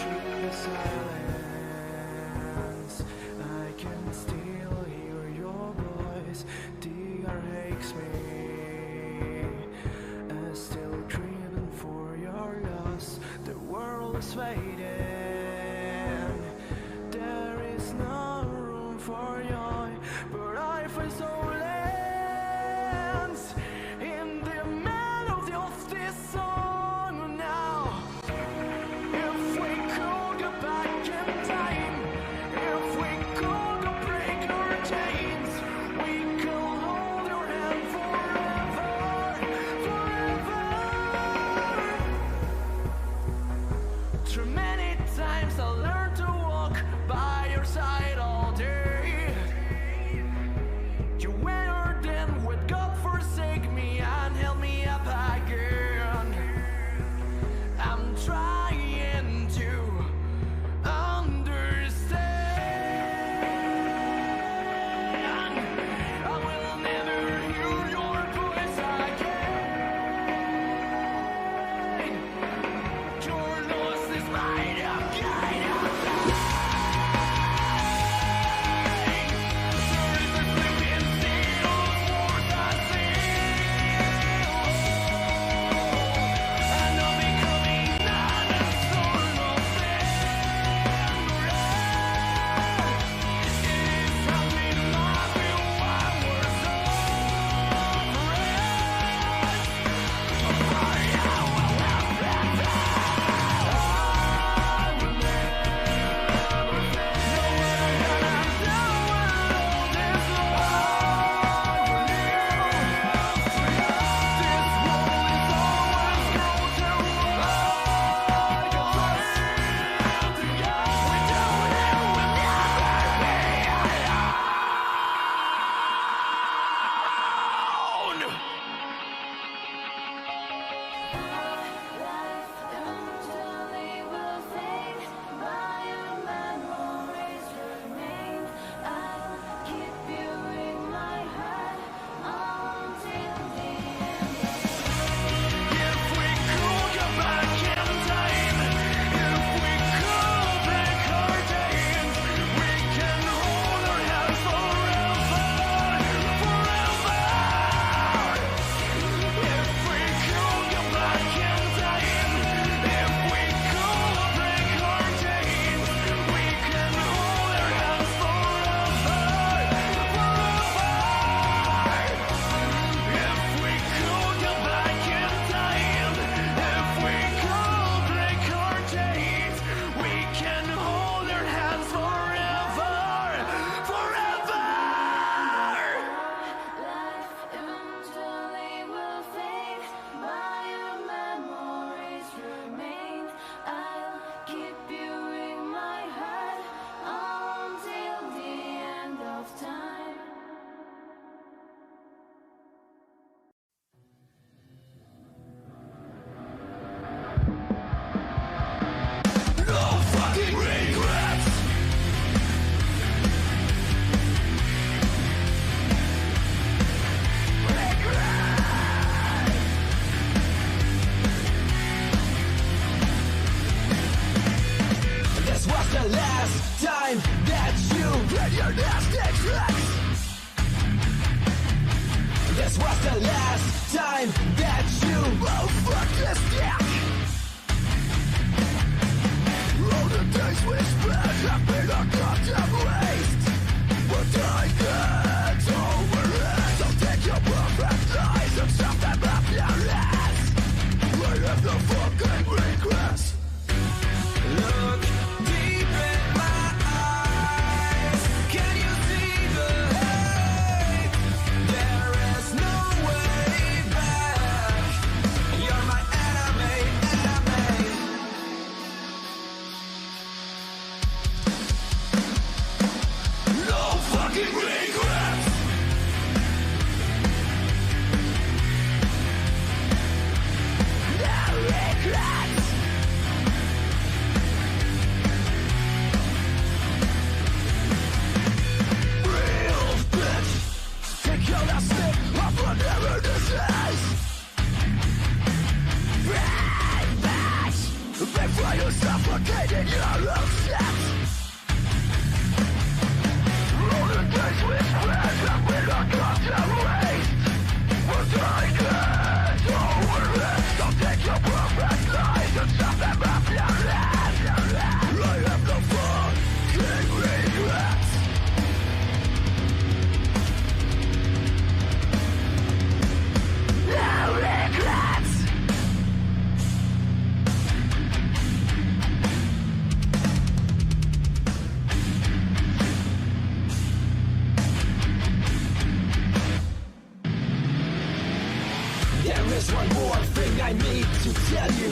through the silence, I can still hear your voice. The air aches me, I'm still grieving for your loss. The world is fading, there is no room for joy, but I feel solace in the melody of this song now. If we could go back in time, if we could go break our chains, we could hold your hand forever, forever. Through many times I learned to walk by your side all day. You were then with God forsake me and held me up again. I'm trying to understand. I will never hear your voice again. Your loss is mine again. Sorry for flipping seals for the seal. And I'm becoming not a storm of memory. It is something like we were so This was the last time that you fuck this dick. All the days we spent have been a goddamn waste. But I can't over it. So take your perfect lies and shove them up your ass. I have no fucking regrets. Look deep in my eyes. Can you see the hate? There is no way back. You're my enemy. suffocating your own steps. All the days we spent have been a goddamn waste. But I can't over it. So take your perfect lies and shove them up your ass. I have no fucking regrets. No regrets. There is one more thing I need to tell you.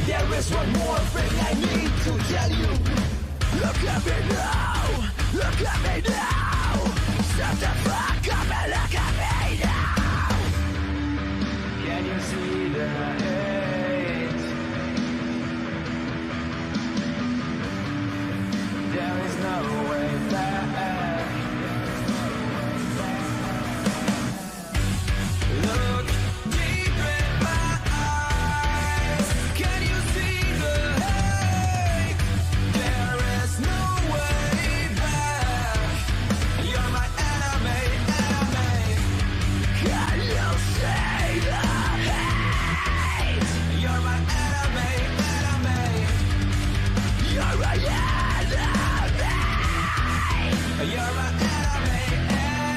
There is one more thing I need to tell you. Look at me now. Look at me now. Shut the fuck up and look at me now. Can you see the hate? There is no way back. Look deep in my eyes. Can you see the hate? There is no way back. You're my enemy, enemy. Can you see the hate? You're my enemy, enemy. You're my enemy. You're my enemy, enemy.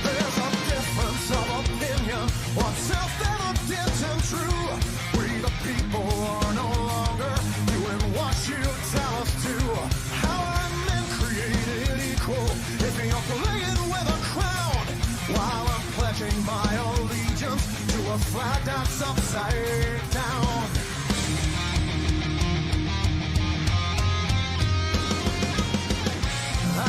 There's a difference of opinion. What's self-evident and true? We the people are no longer doing what you tell us to. How are men created equal if you're playing with a crown? While I'm pledging my allegiance to a flag that's upside down. I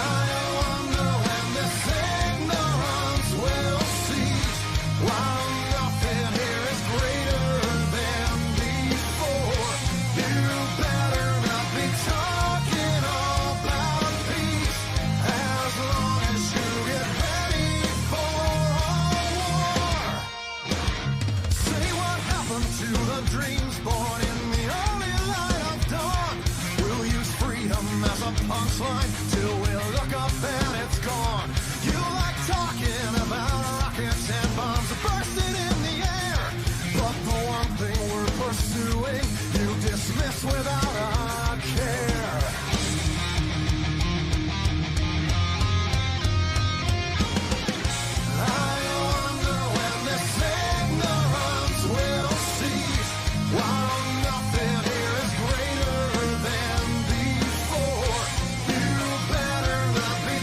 wonder when this ignorance will cease. While nothing here is greater than before, you better not be talking about peace. As long as you get ready for a war. Say what happened to the dreams born in the early light of dawn. We'll use freedom as a punchline till we look up and it's gone. You like talking about rockets and bombs bursting in the air, but the one thing we're pursuing you dismiss without a care. I wonder when this ignorance will cease. While nothing here is greater than before, you better not be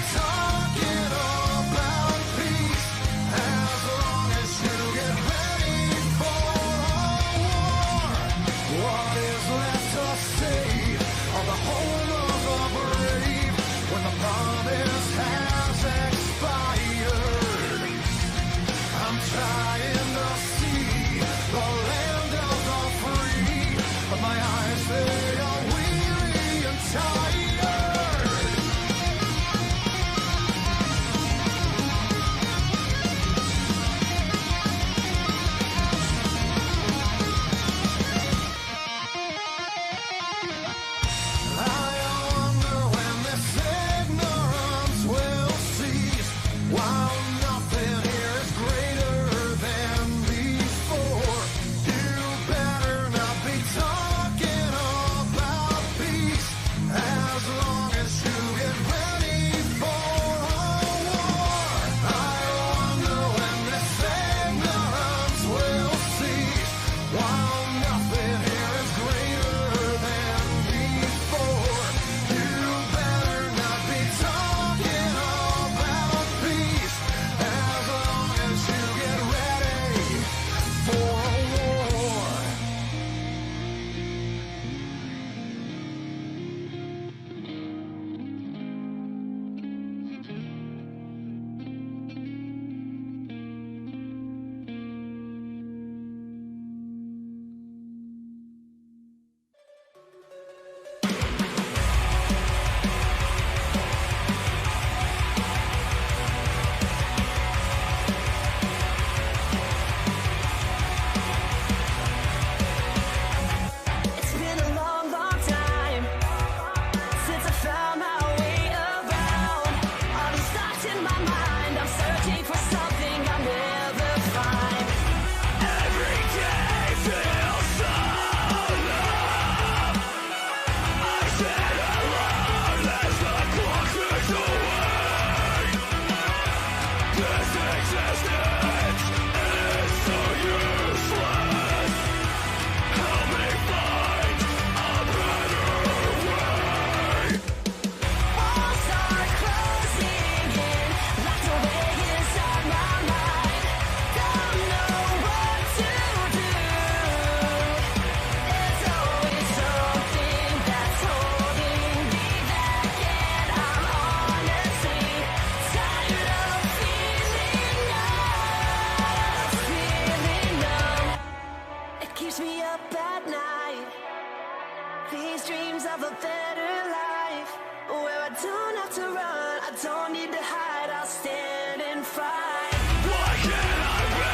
dreams of a better life, where I don't have to run, I don't need to hide, I'll stand and fight. Why can't I be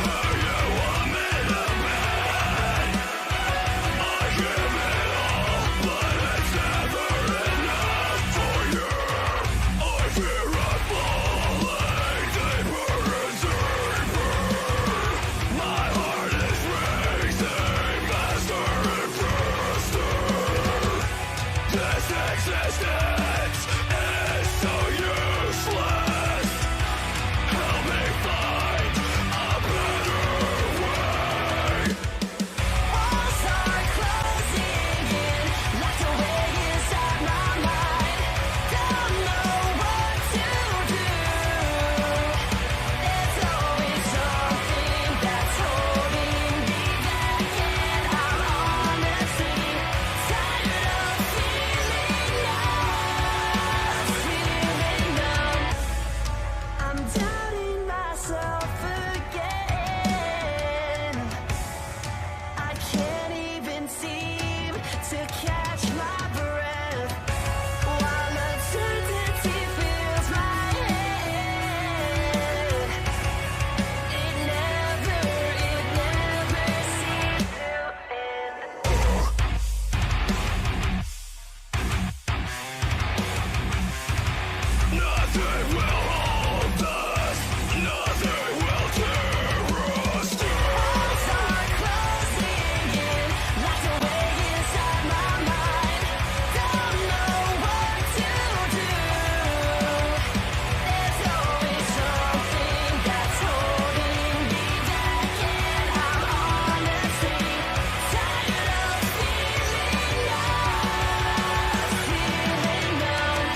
who you want me to be? I give it all, but it's never enough for you. I fear I'm falling deeper and deeper. My heart is racing faster and faster. This existence is so useless. Help me find a better way. Walls are closing in, locked away inside my mind. Don't know what to do. There's always something that's holding me back, and I'm honestly tired of feeling numb. I'm doubting myself again. I can't even seem to catch my breath, while uncertainty fills my head. It never seems to end. Nothing will hold us. Nothing will tear us down. Walls are closing in, locked away inside my mind. Don't know what to do. There's always something that's holding me back, and I'm honestly tired of feeling numb.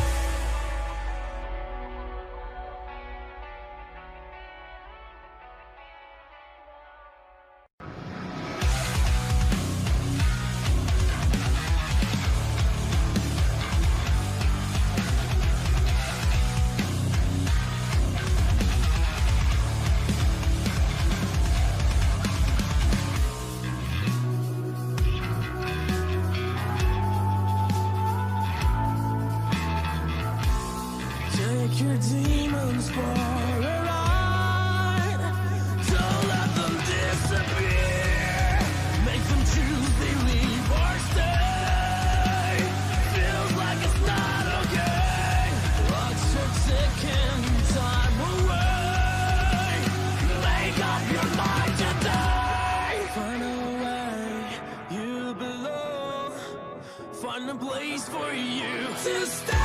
Take your demons for a ride. Don't let them disappear. Make them choose, they leave or stay. Feels like it's not okay. Watch it ticking time away. Make up your mind today. Find a way you belong. Find a place for you to stay.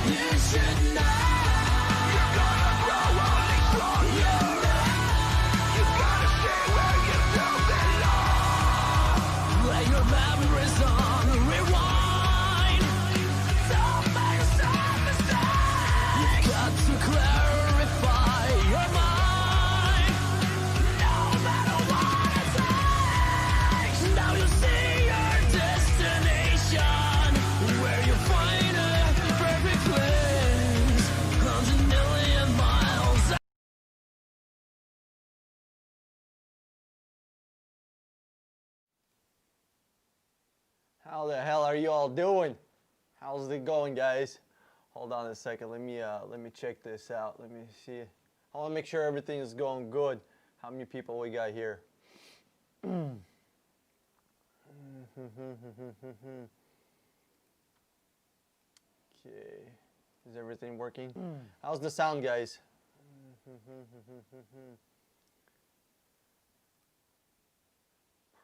You should know you're gonna grow only stronger. You gotta stay where you don't belong. Play your memories on rewind. Don't make some mistakes. You got to clarify your mind. No matter what it takes. Now you see your destination, where you find a perfect place. 100 million miles. How the hell are you all doing? How's it going, guys? Hold on a second. Let me check this out. Let me see. I want to make sure everything is going good. How many people we got here? Okay. Is everything working? How's the sound, guys?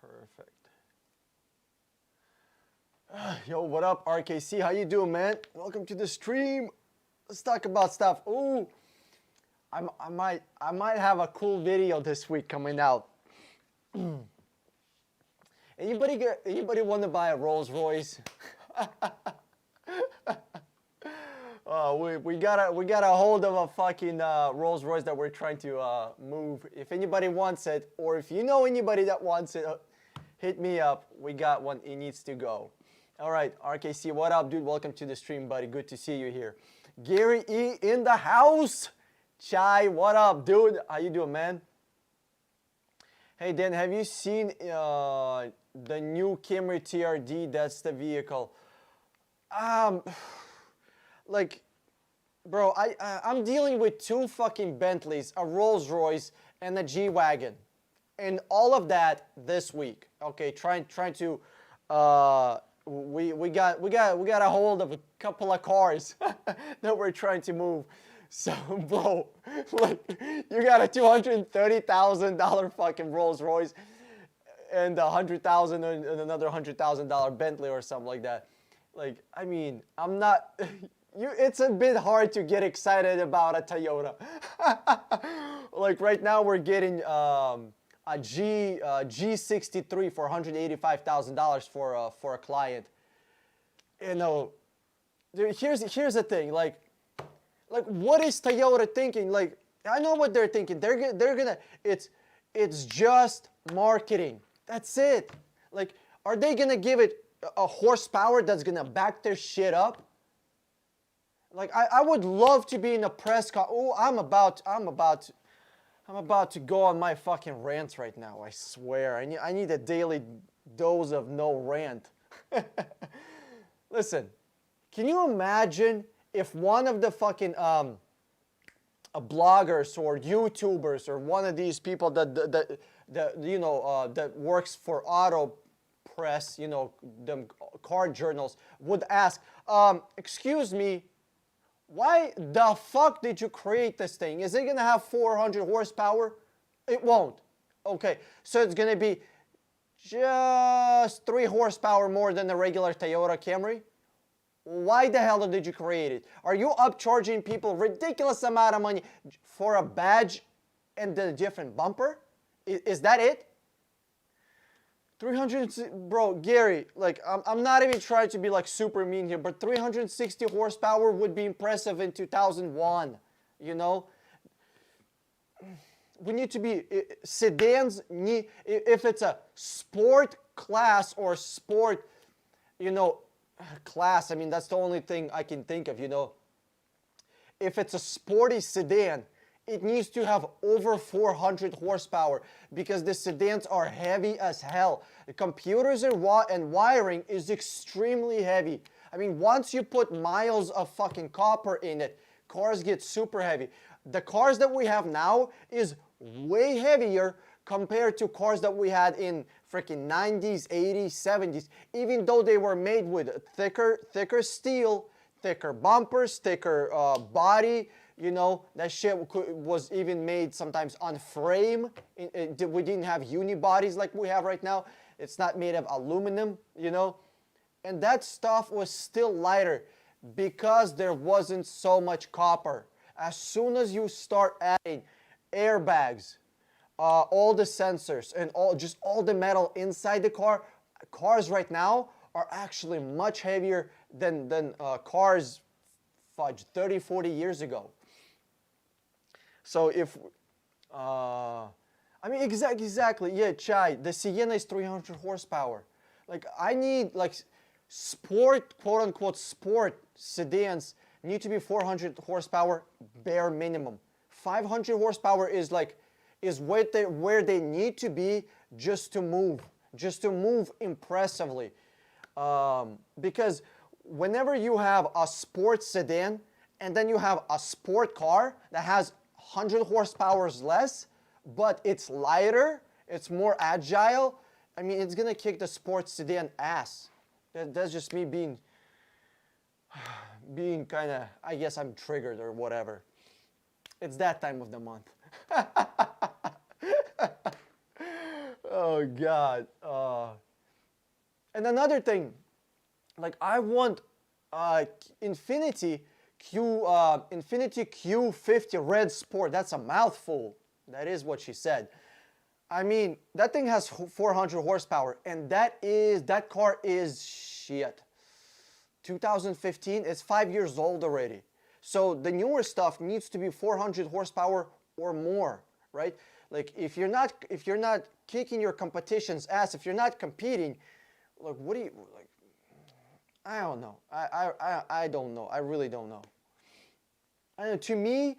Perfect. Yo, what up, RKC? How you doing, man? Welcome to the stream. Let's talk about stuff. Ooh, I might have a cool video this week coming out. Anybody want to buy a Rolls Royce? We got a hold of a fucking Rolls Royce that we're trying to move. If anybody wants it, or if you know anybody that wants it, hit me up. We got one. It needs to go. All right, RKC, what up, dude? Welcome to the stream, buddy. Good to see you here. Gary E in the house. Chai, what up, dude? How you doing, man? Hey Dan, have you seen the new Camry TRD? That's the vehicle. Um, like, bro, I'm dealing with two fucking Bentleys, a Rolls Royce, and a G-Wagon, and all of that this week. Okay, trying to, we got a hold of a couple of cars that we're trying to move. So, bro, like, you got a $230,000 fucking Rolls Royce and $100,000 and another $100,000 Bentley or something like that. Like, I mean, I'm not. It's a bit hard to get excited about a Toyota. Like right now, we're getting a G63 for $185,000 for a client. You know, here's the thing. Like what is Toyota thinking? Like, I know what they're thinking. They're gonna. It's just marketing. That's it. Like, are they gonna give it a horsepower that's gonna back their shit up? Like, I would love to be in a press car. Oh, I'm about to go on my fucking rant right now. I swear. I need a daily dose of no rant. Listen, can you imagine if one of the fucking bloggers or YouTubers or one of these people that works for auto press, you know, them car journals would ask, excuse me, why the fuck did you create this thing? Is it gonna have 400 horsepower? It won't. Okay, so it's gonna be just 3 horsepower more than the regular Toyota Camry? Why the hell did you create it? Are you upcharging people ridiculous amount of money for a badge and the different bumper? Is that it? 300, bro, Gary, like, I'm not even trying to be like super mean here, but 360 horsepower would be impressive in 2001, you know? We need to be, sedans need, if it's a sport class or sport, you know, class, I mean, that's the only thing I can think of, you know. If it's a sporty sedan, it needs to have over 400 horsepower because the sedans are heavy as hell. The computers and wiring is extremely heavy. I mean, once you put miles of fucking copper in it, cars get super heavy. The cars that we have now is way heavier compared to cars that we had in freaking 90s, 80s, 70s, even though they were made with thicker steel, thicker bumpers, thicker body. You know, that shit was even made sometimes on frame. We didn't have unibodies like we have right now. It's not made of aluminum, you know. And that stuff was still lighter because there wasn't so much copper. As soon as you start adding airbags, all the sensors, and all the metal inside the car, cars right now are actually much heavier than cars 30, 40 years ago. So if, I mean, exactly, yeah, Chai, the Sienna is 300 horsepower. Like, I need, like, sport, quote-unquote sport sedans need to be 400 horsepower bare minimum. 500 horsepower is like, is where they need to be just to move impressively. Because whenever you have a sports sedan and then you have a sport car that has 100 horsepower less, but it's lighter, it's more agile, I mean, it's gonna kick the sports sedan ass. That's just me being kind of, I guess I'm triggered or whatever. It's that time of the month. Oh God. And another thing, like, I want Infiniti Q50 Red Sport. That's a mouthful. That is what she said. I mean, that thing has 400 horsepower, and that car is shit. 2015. It's 5 years old already. So the newer stuff needs to be 400 horsepower or more, right? Like, if you're not kicking your competition's ass, if you're not competing, like, what do you like? I don't know. I don't know. I really don't know. I know, to me,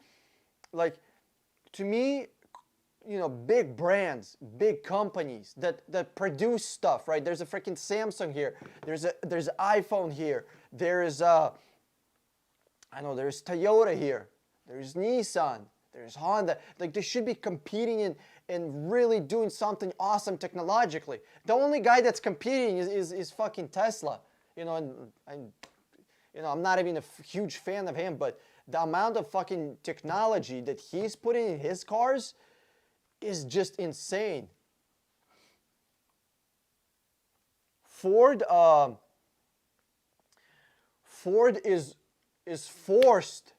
big brands, big companies that produce stuff, right? There's a freaking Samsung here. There's iPhone here. There's there's Toyota here. There's Nissan. There's Honda. Like, they should be competing and really doing something awesome technologically. The only guy that's competing is fucking Tesla. And I'm not even a huge fan of him, but the amount of fucking technology that he's putting in his cars is just insane. Ford is forced,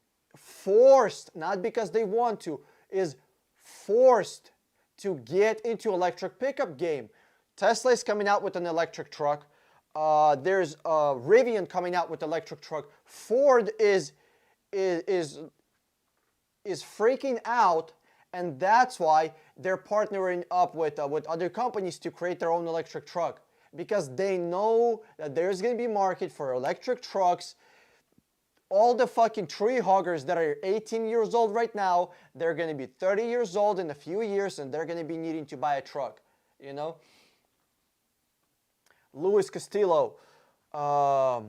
not because they want to, is forced to get into electric pickup game. Tesla is coming out with an electric truck. There's Rivian coming out with electric truck. Ford is freaking out, and that's why they're partnering up with other companies to create their own electric truck, because they know that there's going to be market for electric trucks. All the fucking tree huggers that are 18 years old right now, they're going to be 30 years old in a few years, and they're going to be needing to buy a truck, Luis Castillo, what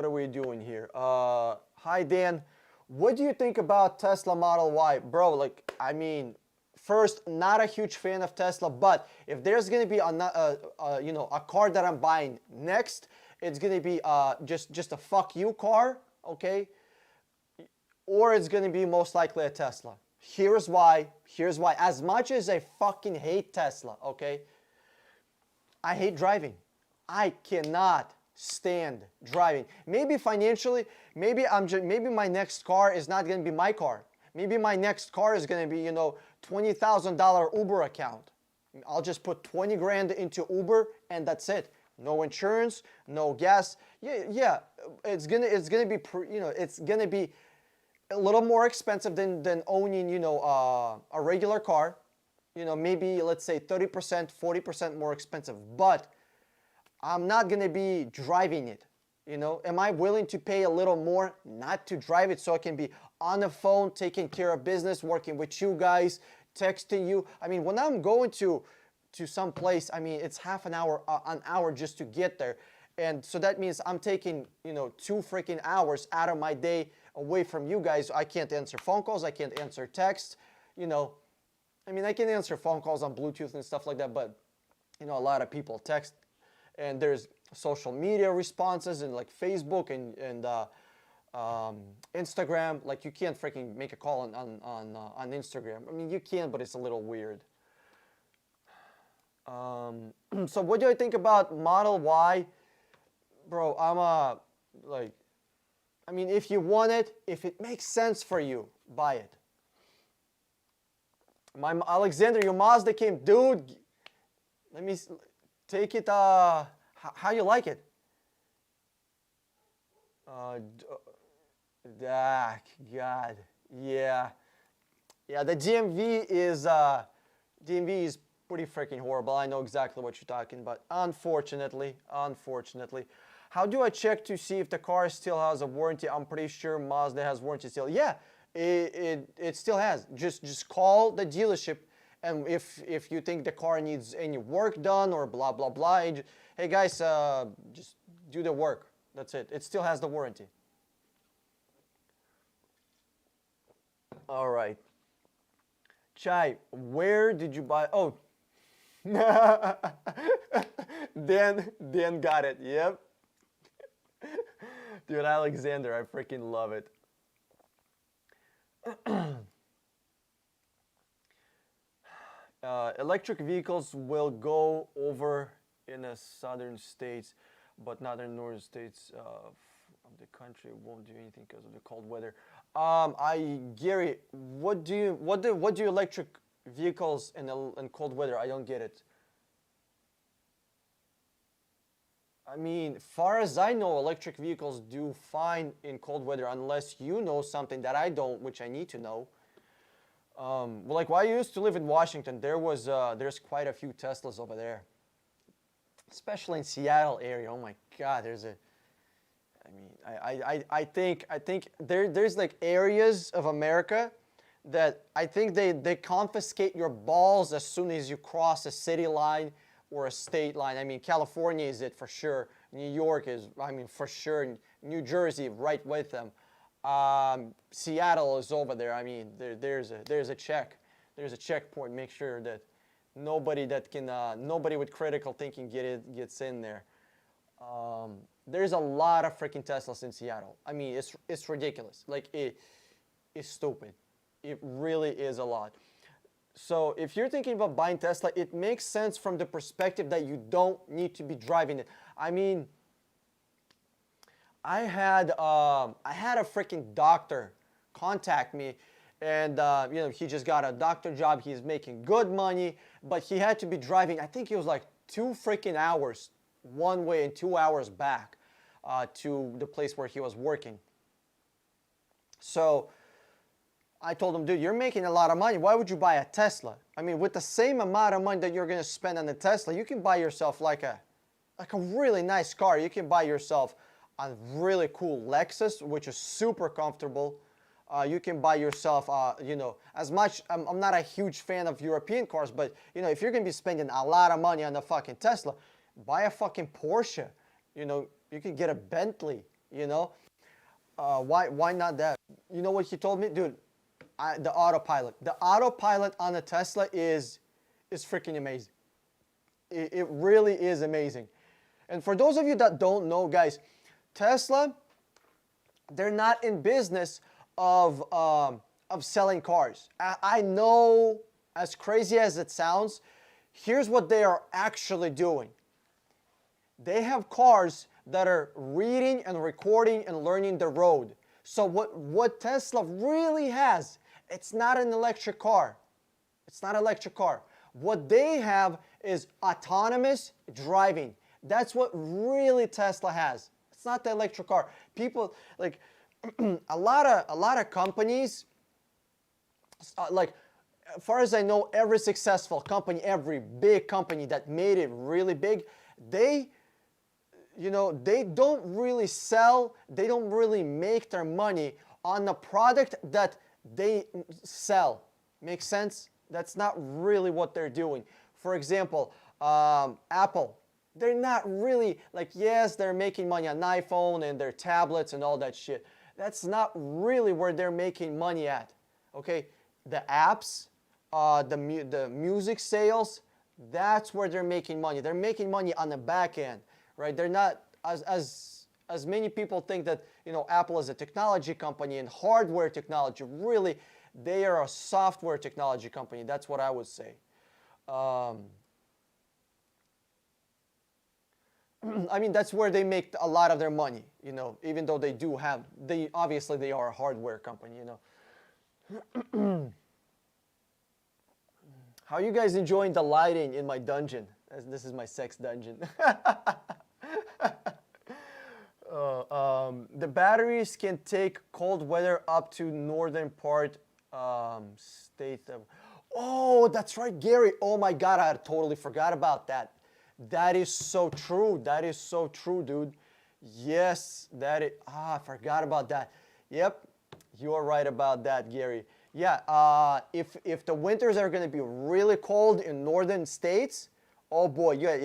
are we doing here? Hi, Dan. What do you think about Tesla Model Y? Bro, first, not a huge fan of Tesla, but if there's going to be a car that I'm buying next, it's going to be just a fuck you car, okay? Or it's going to be most likely a Tesla. Here's why. As much as I fucking hate Tesla, okay? I hate driving. I cannot stand driving. Maybe financially, maybe my next car is not going to be my car. Maybe my next car is going to be, $20,000 Uber account. I'll just put 20 grand into Uber and that's it. No insurance, no gas. Yeah, it's gonna be it's gonna be a little more expensive than owning a regular car. Maybe let's say 30%, 40% more expensive. But I'm not gonna be driving it. Am I willing to pay a little more not to drive it so I can be on the phone, taking care of business, working with you guys, texting you? I mean, when I'm going to some place, it's half an hour just to get there. And so that means I'm taking, 2 freaking hours out of my day away from you guys. I can't answer phone calls. I can't answer texts. I can answer phone calls on Bluetooth and stuff like that, but, a lot of people text. And there's social media responses and like Facebook and Instagram. Like, you can't freaking make a call on Instagram. You can, but it's a little weird. So what do I think about Model Y? Bro, if you want it, if it makes sense for you, buy it. Alexander, your Mazda came. Dude, let me take it, how you like it? God, yeah. Yeah, the DMV is pretty freaking horrible. I know exactly what you're talking about. Unfortunately. How do I check to see if the car still has a warranty? I'm pretty sure Mazda has warranty still. Yeah, it still has. Just call the dealership, and if you think the car needs any work done or blah blah blah, hey guys, just do the work. That's it. It still has the warranty. All right. Chai, where did you buy? Oh. Dan got it. Yep. Dude, Alexander, I freaking love it. Electric vehicles will go over in the southern states, but not in northern states of the country. Won't do anything because of the cold weather. Gary, what do electric vehicles in cold weather? I don't get it. Far as I know, electric vehicles do fine in cold weather, unless you know something that I don't, which I need to know. Like, when I used to live in Washington, there's quite a few Teslas over there, especially in Seattle area. Oh my God, I think there's like areas of America that I think they confiscate your balls as soon as you cross a city line or a state line. I mean, California is it for sure. New York is, I mean, for sure. New Jersey right with them. Seattle is over there. I mean, there's a check. There's a checkpoint. Make sure that nobody with critical thinking gets in there. There's a lot of freaking Teslas in Seattle. I mean, it's ridiculous. Like it's stupid. It really is a lot. So if you're thinking about buying Tesla, it makes sense from the perspective that you don't need to be driving it. I mean, I had a freaking doctor contact me, and you know, he just got a doctor job. He's making good money, but he had to be driving. I think it was like 2 freaking hours one way and 2 hours back to the place where he was working. So I told him, dude, you're making a lot of money. Why would you buy a Tesla? I mean, with the same amount of money that you're going to spend on a Tesla, you can buy yourself like a really nice car. You can buy yourself a really cool Lexus, which is super comfortable. You can buy yourself, you know, as much, I'm not a huge fan of European cars, but, you know, if you're going to be spending a lot of money on a fucking Tesla, buy a fucking Porsche. You know, you can get a Bentley, you know. Why not that? You know what he told me? Dude, the autopilot. The autopilot on a Tesla is freaking amazing. It really is amazing. And for those of you that don't know, guys, Tesla, they're not in business of selling cars. I know, as crazy as it sounds, here's what they are actually doing. They have cars that are reading and recording and learning the road. So what Tesla really has, it's not an electric car. It's not an electric car. What they have is autonomous driving. That's what really Tesla has. It's not the electric car. People, like, a lot of companies, like, as far as I know, every successful company, every big company that made it really big, they, you know, they don't really sell, they don't really make their money on the product that they sell. Make sense? That's not really what they're doing. For example, Apple, they're not really, like, yes, they're making money on iPhone and their tablets and all that shit. That's not really where they're making money at, okay? The apps, the music sales, that's where they're making money. They're making money on the back end, right? They're not, as many people think that, you know, Apple is a technology company and hardware technology. Really, they are a software technology company. That's what I would say. I mean, that's where they make a lot of their money, you know, even though they do have, obviously they are a hardware company, you know. How are you guys enjoying the lighting in my dungeon? This is my sex dungeon. The batteries can take cold weather up to northern part state. Oh, that's right, Gary. Oh my God, I totally forgot about that. That is so true. That is so true, dude. Yes, I forgot about that. Yep, you're right about that, Gary. Yeah, if the winters are going to be really cold in northern states, oh boy, yeah,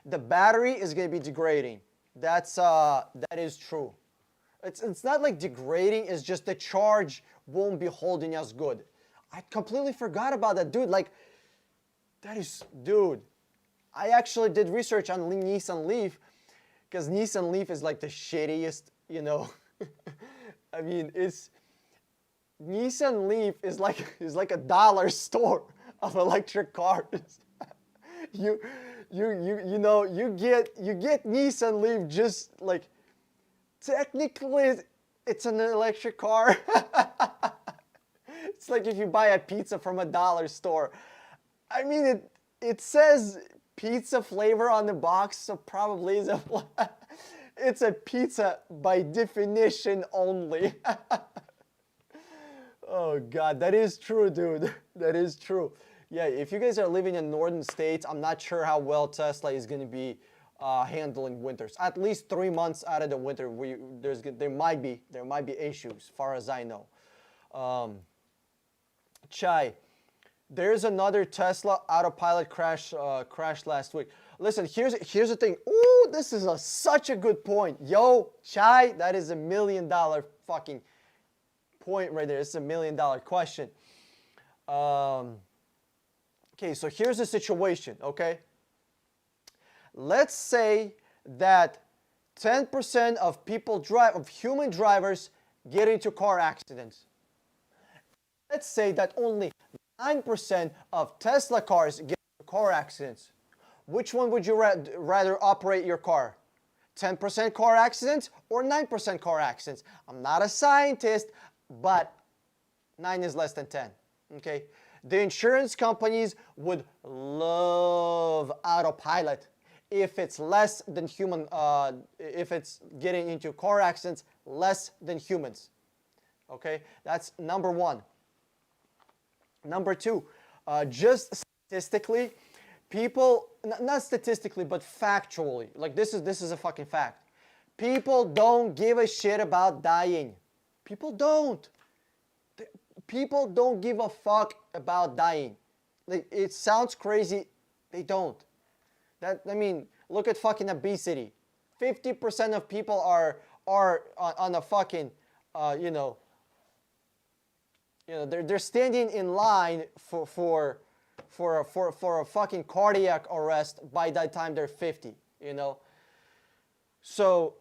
the battery is going to be degrading. That is true. It's not like degrading, it's just the charge won't be holding as good. I completely forgot about that, dude. Like, dude, I actually did research on Nissan Leaf, because Nissan Leaf is like the shittiest, you know. I mean, Nissan Leaf is like a dollar store of electric cars. you know, you get Nissan Leaf just like, technically it's an electric car. It's like if you buy a pizza from a dollar store. I mean, it says pizza flavor on the box, so probably it's a pizza by definition only. Oh God, that is true, dude. That is true. Yeah, if you guys are living in northern states, I'm not sure how well Tesla is going to be handling winters. At least 3 months out of the winter, there might be issues, as far as I know. Chai, there's another Tesla autopilot crash last week. Listen, here's the thing. Ooh, this is such a good point. Yo, Chai, that is $1 million fucking point right there. It's a $1 million question. Okay, so here's the situation, okay? Let's say that 10% of human drivers get into car accidents. Let's say that only 9% of Tesla cars get into car accidents. Which one would you rather operate your car? 10% car accidents or 9% car accidents? I'm not a scientist, but 9 is less than 10, okay? The insurance companies would love autopilot if it's less than human, if it's getting into car accidents less than humans, okay? That's number one. Number two, just statistically, people, not statistically, but factually, like this is a fucking fact. People don't give a shit about dying. People don't. People don't give a fuck about dying. Like, it sounds crazy, they don't. I mean, look at fucking obesity. 50% of people are on a fucking, they're standing in line for a fucking cardiac arrest by the time they're 50, you know. So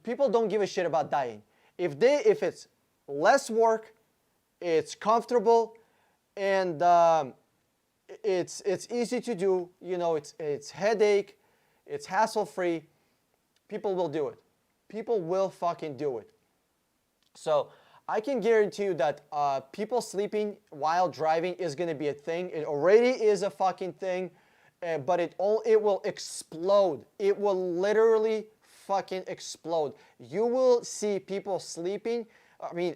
people don't give a shit about dying. If it's less work, it's comfortable, and it's easy to do, you know, it's headache, it's hassle-free, people will do it. People will fucking do it. So I can guarantee you that people sleeping while driving is going to be a thing. It already is a fucking thing, but it will explode. It will literally fucking explode. You will see people sleeping. I mean,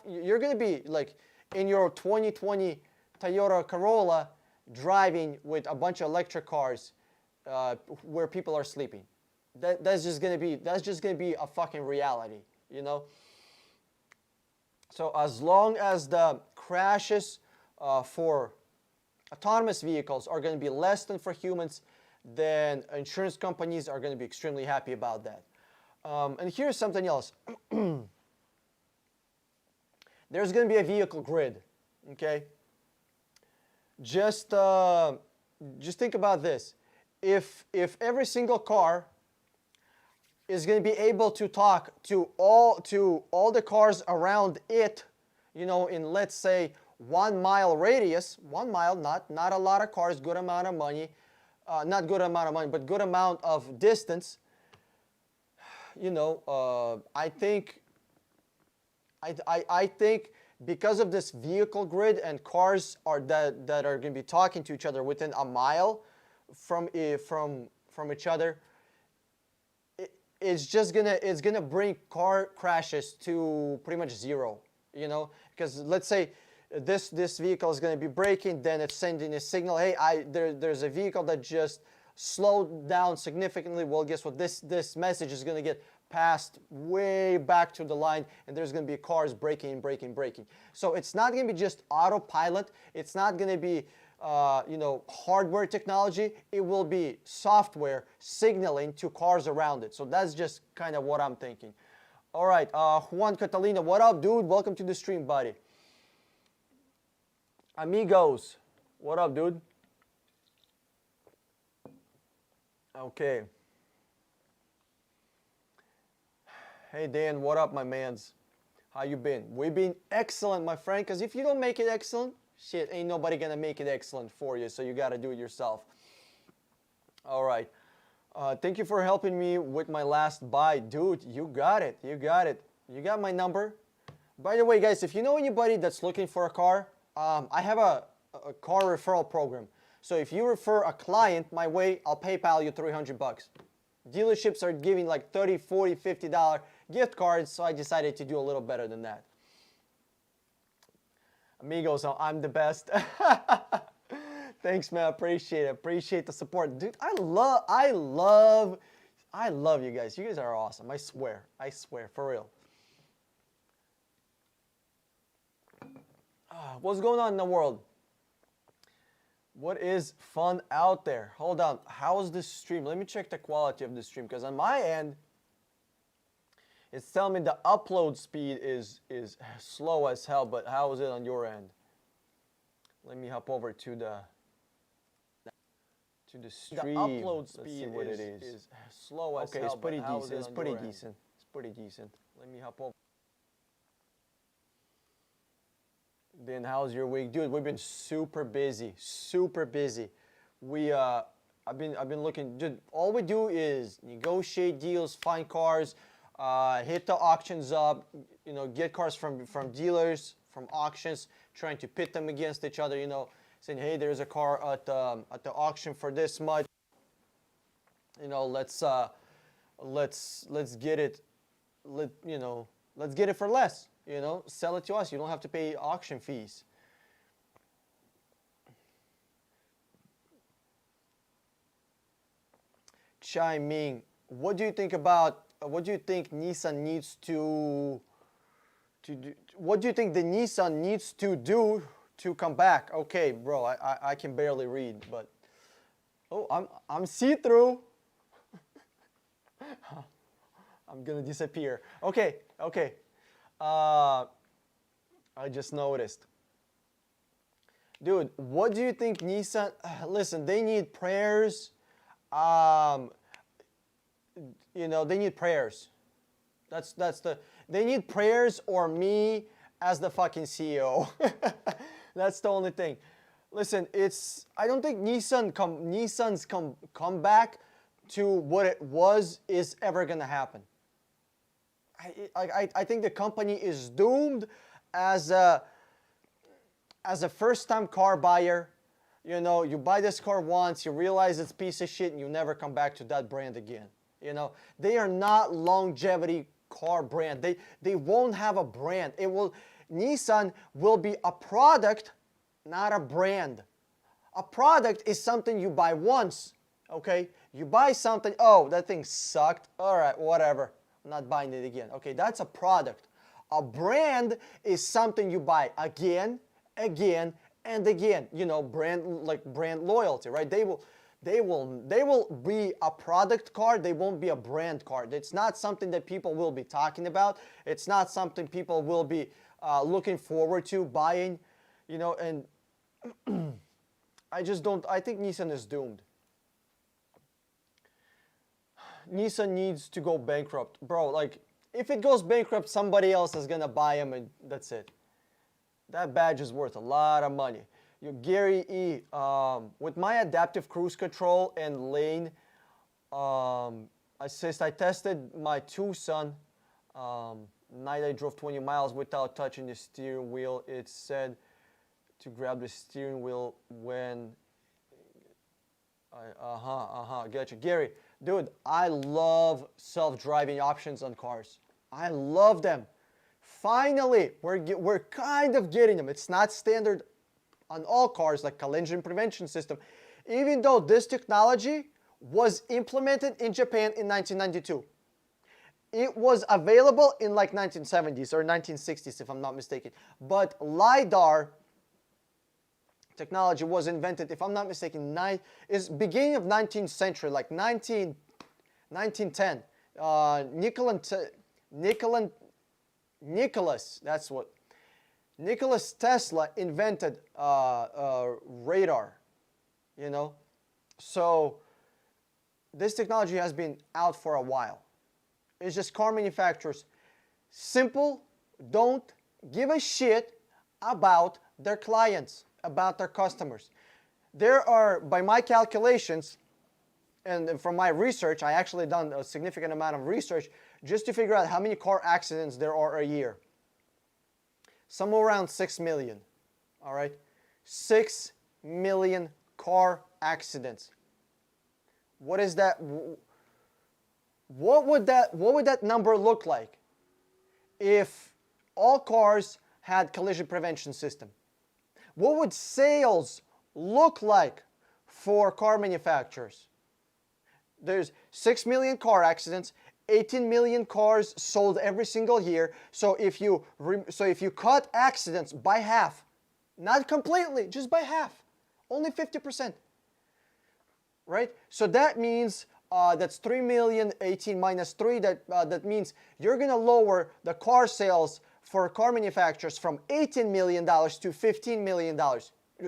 you're going to be like in your 2020 Toyota Corolla driving with a bunch of electric cars where people are sleeping. That's just going to be a fucking reality, you know? So as long as the crashes for autonomous vehicles are going to be less than for humans, then insurance companies are going to be extremely happy about that. And here's something else. There's going to be a vehicle grid, okay? Just think about this. If every single car is going to be able to talk to all the cars around it, you know, in, let's say, 1 mile radius, 1 mile, not a lot of cars, good amount of money, not good amount of money, but good amount of distance, you know, I think because of this vehicle grid and cars that are going to be talking to each other within a mile from each other, it's gonna bring car crashes to pretty much zero, you know, because let's say this vehicle is gonna be braking, then it's sending a signal, hey, there's a vehicle that just slowed down significantly. Well, guess what? This message is gonna get passed way back to the line, and there's gonna be cars braking. So it's not gonna be just autopilot. It's not gonna be hardware technology. It will be software signaling to cars around it. So that's just kind of what I'm thinking. All right, Juan Catalina, what up, dude? Welcome to the stream, buddy. Amigos, what up, dude? Okay. Hey, Dan, what up, my mans? How you been? We've been excellent, my friend, because if you don't make it excellent, shit, ain't nobody gonna make it excellent for you, so you gotta do it yourself. All right. Thank you for helping me with my last buy. Dude, you got it. You got my number. By the way, guys, if you know anybody that's looking for a car, I have a car referral program. So if you refer a client my way, I'll PayPal you $300. Dealerships are giving like $30, $40, $50 gift cards, so I decided to do a little better than that. Amigos, I'm the best. Thanks, man. Appreciate it. Appreciate the support. Dude, I love you guys. You guys are awesome. I swear, for real. What's going on in the world? What is fun out there? Hold on. How's this stream? Let me check the quality of the stream, because on my end, it's telling me the upload speed is slow as hell, but how is it on your end? Let me hop over to the stream. The upload speed is slow as hell. Okay, it's pretty decent. It's pretty decent. It's pretty decent. Let me hop over. Then how's your week, dude? We've been super busy, super busy. I've been looking. Dude, all we do is negotiate deals, find cars, hit the auctions up. You know, get cars from dealers, from auctions, trying to pit them against each other. You know, saying, hey, there's a car at the auction for this much. You know, let's get it. Let's get it for less. You know, sell it to us. You don't have to pay auction fees. Chiming. What do you think about? What do you think Nissan needs to do? What do you think the Nissan needs to do to come back? Okay, bro. I can barely read, but I'm see-through. I'm gonna disappear. Okay. I just noticed. Dude, what do you think Nissan... Listen, they need prayers. You know, they need prayers. They need prayers or me as the fucking CEO. That's the only thing. Listen, I don't think Nissan's comeback to what it was is ever gonna happen. I think the company is doomed as a first-time car buyer. You know, you buy this car once, you realize it's a piece of shit, and you never come back to that brand again. You know, they are not longevity car brand. They won't have a brand. Nissan will be a product, not a brand. A product is something you buy once, okay? You buy something, oh, that thing sucked. All right, whatever. I'm not buying it again. Okay, that's a product. A brand is something you buy again, and again. You know, brand loyalty, right? They will be a product card. They won't be a brand card. It's not something that people will be talking about. It's not something people will be looking forward to buying. You know, and I think Nissan is doomed. Nissan needs to go bankrupt. Bro, like, if it goes bankrupt, somebody else is gonna buy them, and that's it. That badge is worth a lot of money. Gary E, with my adaptive cruise control and lane assist, I tested my Tucson. Night I drove 20 miles without touching the steering wheel. It said to grab the steering wheel when... Gotcha. Gary, dude, I love self-driving options on cars. I love them. Finally, we're kind of getting them. It's not standard on all cars, like collision prevention system, even though this technology was implemented in Japan in 1992. It was available in like 1970s or 1960s, if I'm not mistaken. But LiDAR technology was invented, if I'm not mistaken, is beginning of 19th century, like 1910. Nicholas Tesla invented radar, you know. So this technology has been out for a while. It's just car manufacturers don't give a shit about their clients, about their customers. There are, by my calculations, and from my research, I actually done a significant amount of research just to figure out how many car accidents there are a year. Somewhere around 6 million, all right? 6 million car accidents. What is that? What would that number look like if all cars had collision prevention system? What would sales look like for car manufacturers? There's 6 million car accidents, 18 million cars sold every single year. So if you cut accidents by half, Not completely, just by half. Only 50%. Right? So that means that's 3 million, 18 minus 3. That means you're going to lower the car sales for car manufacturers from $18 million to $15 million.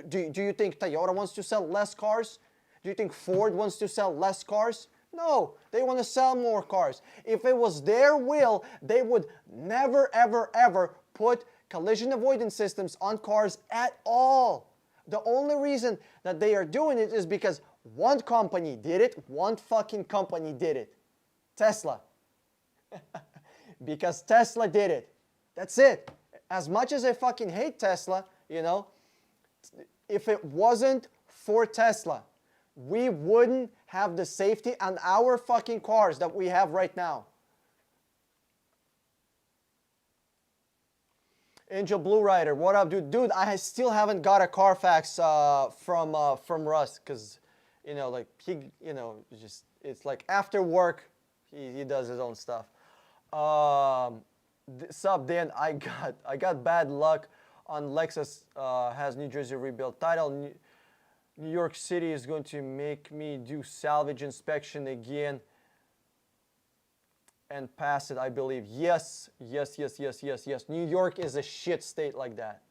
Do you think Toyota wants to sell less cars? Do you think Ford wants to sell less cars? No, they want to sell more cars. If it was their will, they would never, ever, ever put collision avoidance systems on cars at all. The only reason that they are doing it is because one company did it. One fucking company did it. Tesla. Because Tesla did it. That's it. As much as I fucking hate Tesla, you know, if it wasn't for Tesla, we wouldn't have the safety on our fucking cars that we have right now. Angel Blue Rider, what up, dude? Dude, I still haven't got a Carfax from Russ, because, you know, like he, you know, it's like after work, he does his own stuff. Sup, Dan? I got bad luck on Lexus. Has New Jersey rebuilt title. New York City is going to make me do salvage inspection again and pass it, I believe. Yes. New York is a shit state like that.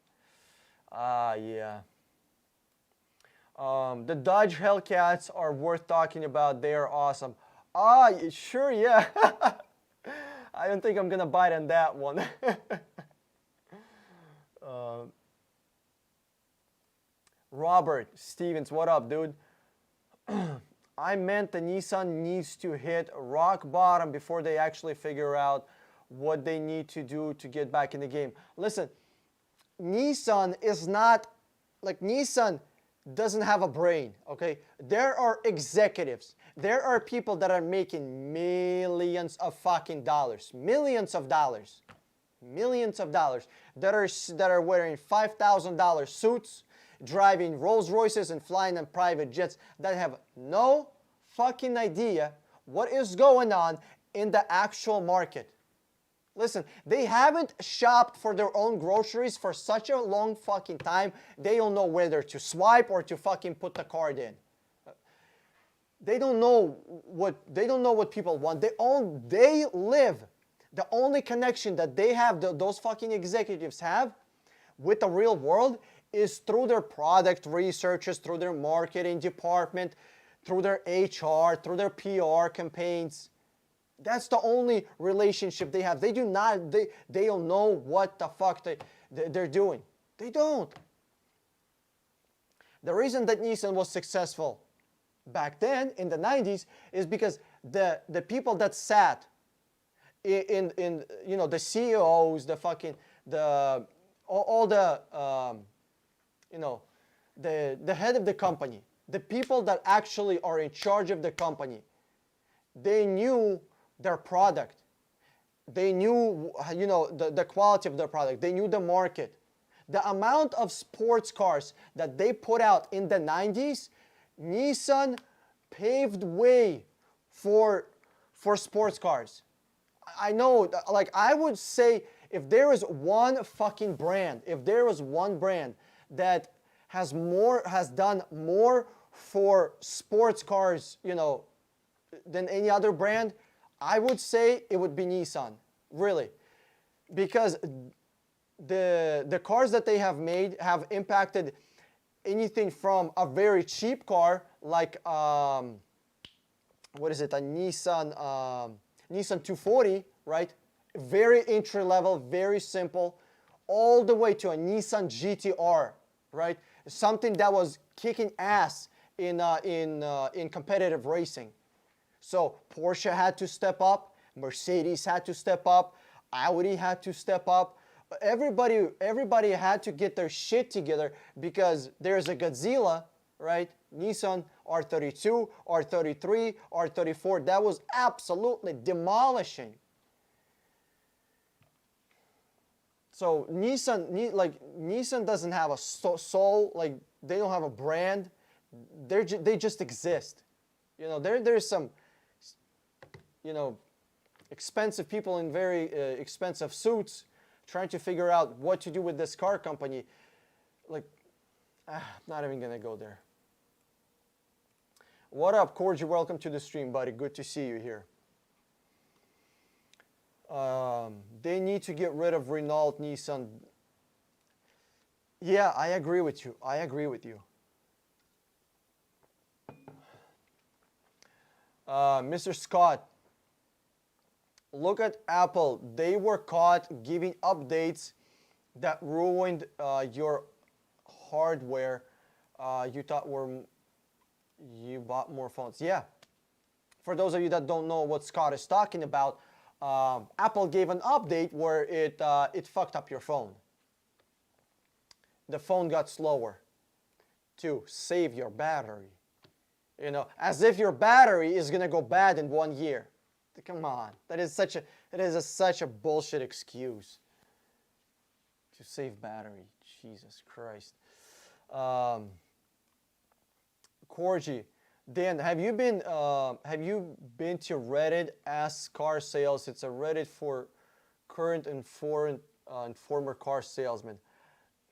Yeah. The Dodge Hellcats are worth talking about. They are awesome. Sure, yeah. I don't think I'm gonna bite on that one. Robert Stevens, what up, dude? I meant the Nissan needs to hit rock bottom before they actually figure out what they need to do to get back in the game. Listen, Nissan is not, like, Nissan doesn't have a brain, okay? There are executives. There are people that are making millions of fucking dollars. Millions of dollars. Millions of dollars. That are wearing $5,000 suits, driving Rolls Royces and flying on private jets, that have no fucking idea what is going on in the actual market. Listen, they haven't shopped for their own groceries for such a long fucking time, they don't know whether to swipe or to fucking put the card in. They don't know what people want. They live. The only connection that they have, those fucking executives have with the real world, is through their product researchers, through their marketing department, through their HR, through their PR campaigns. That's the only relationship they have. They don't know what the fuck they're doing. They don't. The reason that Nissan was successful back then in the 90s is because the people that sat in you know, the CEOs, the fucking all the you know, the head of the company, the people that actually are in charge of the company, they knew their product. They knew, you know, the quality of their product. They knew the market. The amount of sports cars that they put out in the 90s, Nissan paved way for sports cars. I know, like, I would say, if there is one fucking brand, if there was one brand that has done more for sports cars, you know, than any other brand, I would say it would be Nissan, really. Because the cars that they have made have impacted anything from a very cheap car, like, what is it, a Nissan 240, right? Very entry level, very simple, all the way to a Nissan GT-R, right? Something that was kicking ass in competitive racing. So Porsche had to step up, Mercedes had to step up, Audi had to step up. Everybody had to get their shit together, because there's a Godzilla, right? Nissan R32, R33, R34, that was absolutely demolishing. So Nissan doesn't have a soul, like, they don't have a brand. They just exist. You know, there's some, you know, expensive people in very expensive suits trying to figure out what to do with this car company. like, not even gonna go there. What up, Corgi? Welcome to the stream, buddy. Good to see you here. They need to get rid of Renault, Nissan. Yeah, I agree with you. I agree with you. Mr. Scott, look at Apple. They were caught giving updates that ruined your hardware. You thought you bought more phones. Yeah. For those of you that don't know what Scott is talking about, Apple gave an update where it fucked up your phone. The phone got slower to save your battery. You know, as if your battery is gonna go bad in 1 year. Come on, that is such a bullshit excuse to save battery. Jesus Christ. Corgi, Dan, have you been to Reddit? Ask Car Sales. It's a Reddit for current and former car salesmen.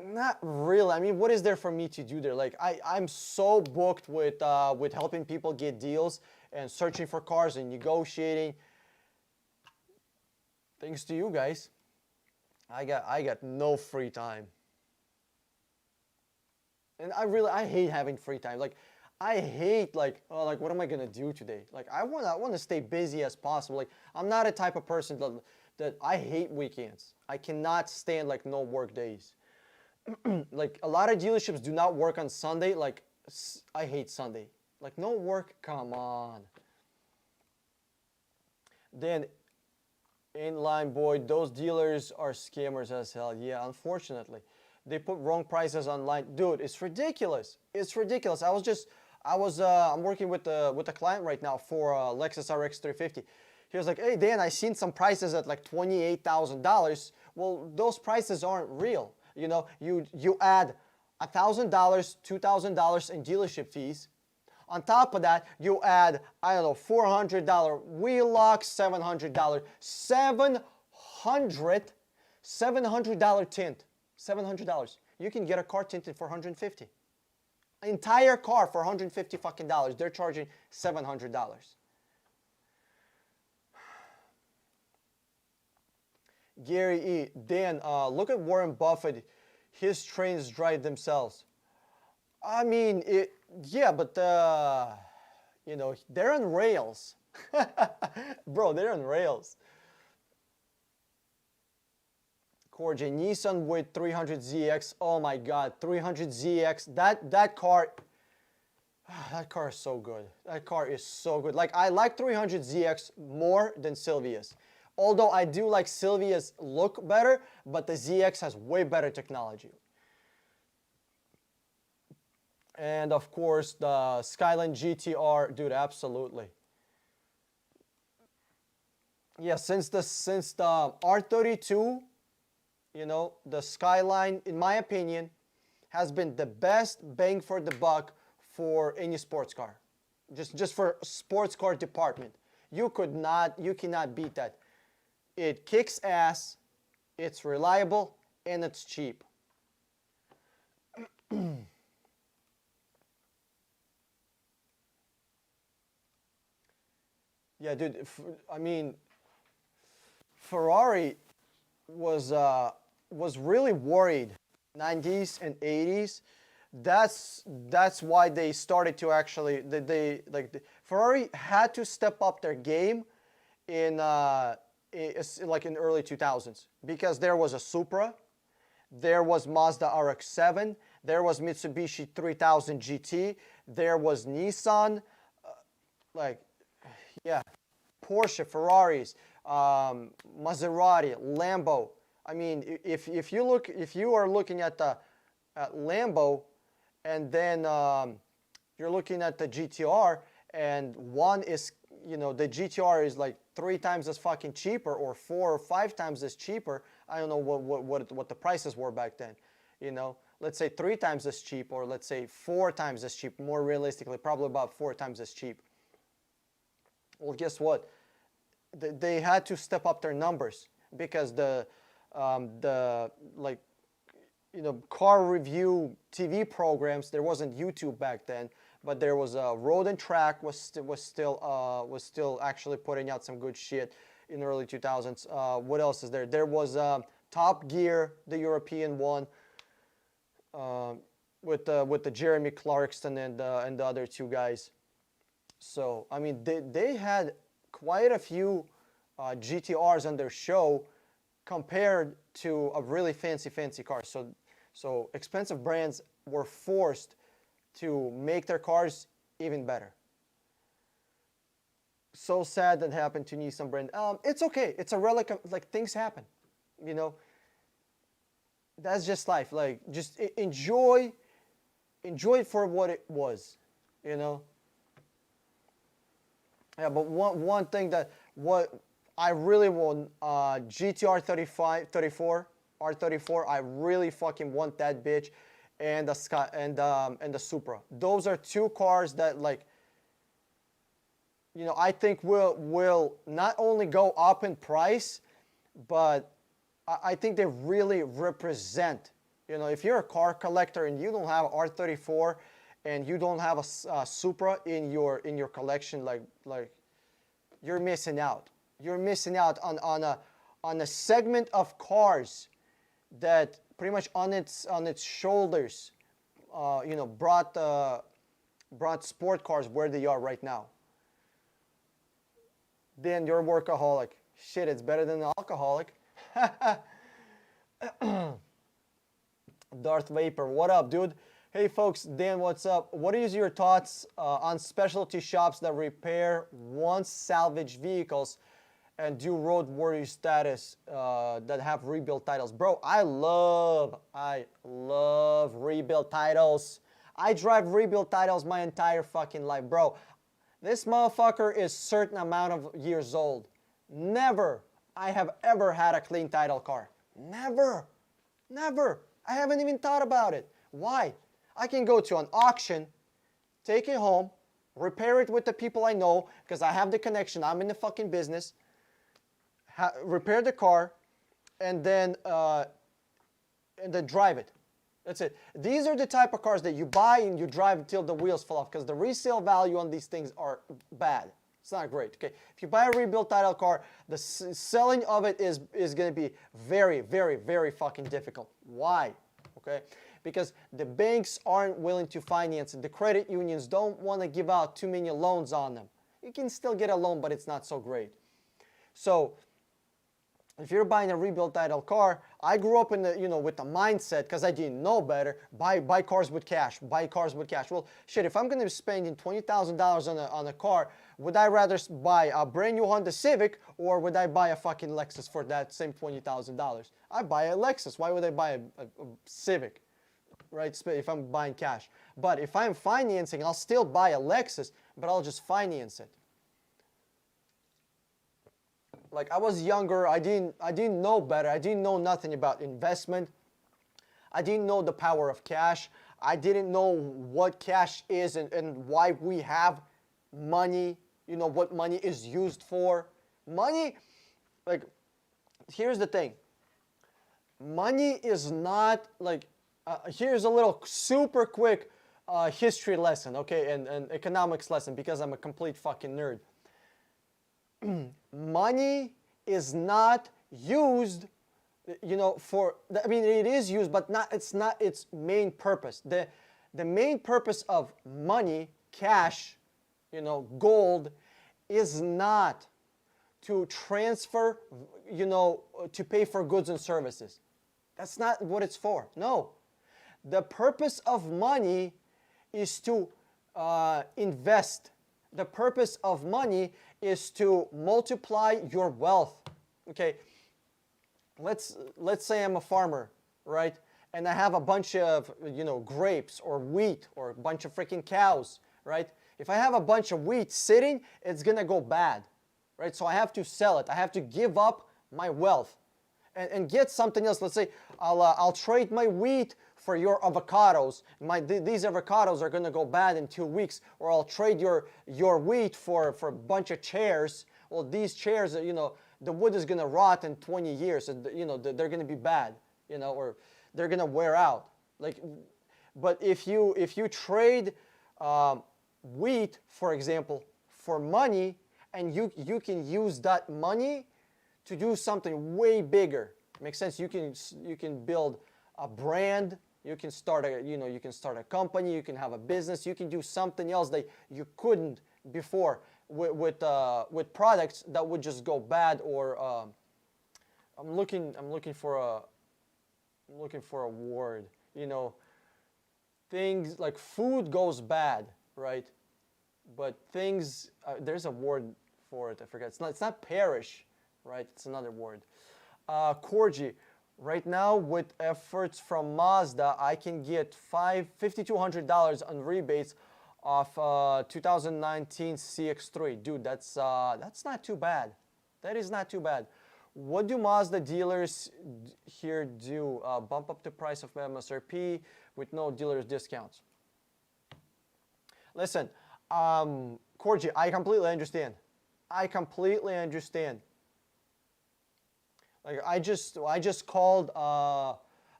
Not really. I mean, what is there for me to do there? Like, I'm so booked with helping people get deals and searching for cars and negotiating. Thanks to you guys, I got no free time. And I hate having free time. Like, I hate like what am I gonna do today? Like, I wanna stay busy as possible. Like, I'm not a type of person that I hate weekends. I cannot stand like no work days. Like, a lot of dealerships do not work on Sunday. Like, I hate Sunday. Like, no work, come on. Then, inline boy, those dealers are scammers as hell. Yeah, unfortunately. They put wrong prices online. Dude, it's ridiculous. It's ridiculous. I'm working with a client right now for Lexus RX 350. He was like, hey, Dan, I seen some prices at like $28,000. Well, those prices aren't real. You know, you add $1,000, $2,000 in dealership fees. On top of that, you add, I don't know, $400 wheel lock, $700, $700 tint, $700. You can get a car tinted for $150. An entire car for $150 fucking dollars. They're charging $700. Gary E. Dan, look at Warren Buffett. His trains drive themselves. I mean, yeah, but, you know, they're on rails. Bro, they're on rails. Corgi, Nissan with 300ZX. Oh my God, 300ZX. That car is so good. That car is so good. Like, I like 300ZX more than Silvia's. Although I do like Silvia's look better, but the ZX has way better technology. And of course, the Skyline GTR, dude, absolutely. Yeah, since the R32, you know, the Skyline, in my opinion, has been the best bang for the buck for any sports car. Just for sports car department. You cannot beat that. It kicks ass, it's reliable, and it's cheap. Yeah, dude, I mean, Ferrari was really worried 90s and 80s. That's why they started to actually Ferrari had to step up their game in like in early 2000s, because there was a Supra, there was Mazda RX-7, there was Mitsubishi 3000 GT, there was Nissan, yeah, Porsche, Ferraris, Maserati, Lambo. I mean, if you are looking at Lambo, and then you're looking at the GTR, and one is, you know, the GTR is like 3 times as fucking cheaper, or 4 or 5 times as cheaper. I don't know what the prices were back then. You know, let's say 3 times as cheap, or let's say 4 times as cheap. More realistically, probably about 4 times as cheap. Well, guess what? They had to step up their numbers, because car review TV programs. There wasn't YouTube back then, but there was Road and Track was still actually putting out some good shit in the early 2000s. What else is there? There was Top Gear, the European one, with the Jeremy Clarkson and the other two guys. So I mean, they had quite a few GTRs on their show compared to a really fancy car. So expensive brands were forced to make their cars even better. So sad that happened to Nissan brand. It's okay. It's a relic of, like, things happen. That's just life. Like, just enjoy it for what it was. Yeah, but one thing that what I really want, GTR 34 R34. I really fucking want that bitch, and the Sky and the Supra. Those are two cars that, like, I think will not only go up in price, but I think they really represent. If you're a car collector and you don't have R34 and you don't have a Supra in your collection, like you're missing out. You're missing out on a segment of cars that pretty much on its shoulders, brought sport cars where they are right now. Then you're a workaholic. Shit, it's better than an alcoholic. Darth Vapor, what up, dude? Hey folks, Dan, what's up? What is your thoughts on specialty shops that repair once salvaged vehicles and do roadworthy status that have rebuild titles? Bro, I love rebuild titles. I drive rebuild titles my entire fucking life, bro. This motherfucker is certain amount of years old. Never I have ever had a clean title car. Never. I haven't even thought about it. Why? I can go to an auction, take it home, repair it with the people I know because I have the connection. I'm in the fucking business. Repair the car, and then drive it. That's it. These are the type of cars that you buy and you drive until the wheels fall off, because the resale value on these things are bad. It's not great. Okay, if you buy a rebuilt title car, the selling of it is going to be very, very, very fucking difficult. Why? Okay, because the banks aren't willing to finance it. The credit unions don't want to give out too many loans on them. You can still get a loan, but it's not so great. So if you're buying a rebuilt title car, I grew up in the, with the mindset, because I didn't know better, buy cars with cash, buy cars with cash. Well, shit, if I'm going to be spending $20,000 on a car, would I rather buy a brand new Honda Civic, or would I buy a fucking Lexus for that same $20,000? I buy a Lexus. Why would I buy a Civic, right, if I'm buying cash? But if I'm financing, I'll still buy a Lexus, but I'll just finance it. Like, I was younger, I didn't know better. I didn't know nothing about investment. I didn't know the power of cash. I didn't know what cash is and why we have money, what money is used for. Money, like, here's the thing. Money is not, like, here's a little super quick history lesson, okay, and economics lesson, because I'm a complete fucking nerd. Money is not used, for, I mean, it is used, but it's not its main purpose. The main purpose of money, cash, gold, is not to transfer, to pay for goods and services. That's not what it's for. No. The purpose of money is to invest. The purpose of money is to multiply your wealth. Okay, let's say I'm a farmer, right? And I have a bunch of, grapes or wheat or a bunch of freaking cows, right? If I have a bunch of wheat sitting, it's gonna go bad, right? So I have to sell it. I have to give up my wealth and get something else. Let's say I'll trade my wheat for your avocados. These avocados are gonna go bad in 2 weeks, or I'll trade your wheat for a bunch of chairs. Well, these chairs, the wood is gonna rot in 20 years, and they're gonna be bad, or they're gonna wear out. Like, but if you trade wheat, for example, for money, and you can use that money to do something way bigger. Makes sense? You can build a brand. You can start a company. You can have a business. You can do something else that you couldn't before with products that would just go bad. Or I'm looking for a word. You know, things like food goes bad, right? But things there's a word for it. I forget. It's not perish, right? It's another word. Corgi. Right now, with efforts from Mazda, I can get $5,200 on rebates off 2019 CX-3. Dude, that's not too bad. That is not too bad. What do Mazda dealers here do? Bump up the price of MSRP with no dealers discounts. Listen, Corgi, I completely understand. I completely understand. Like I just called a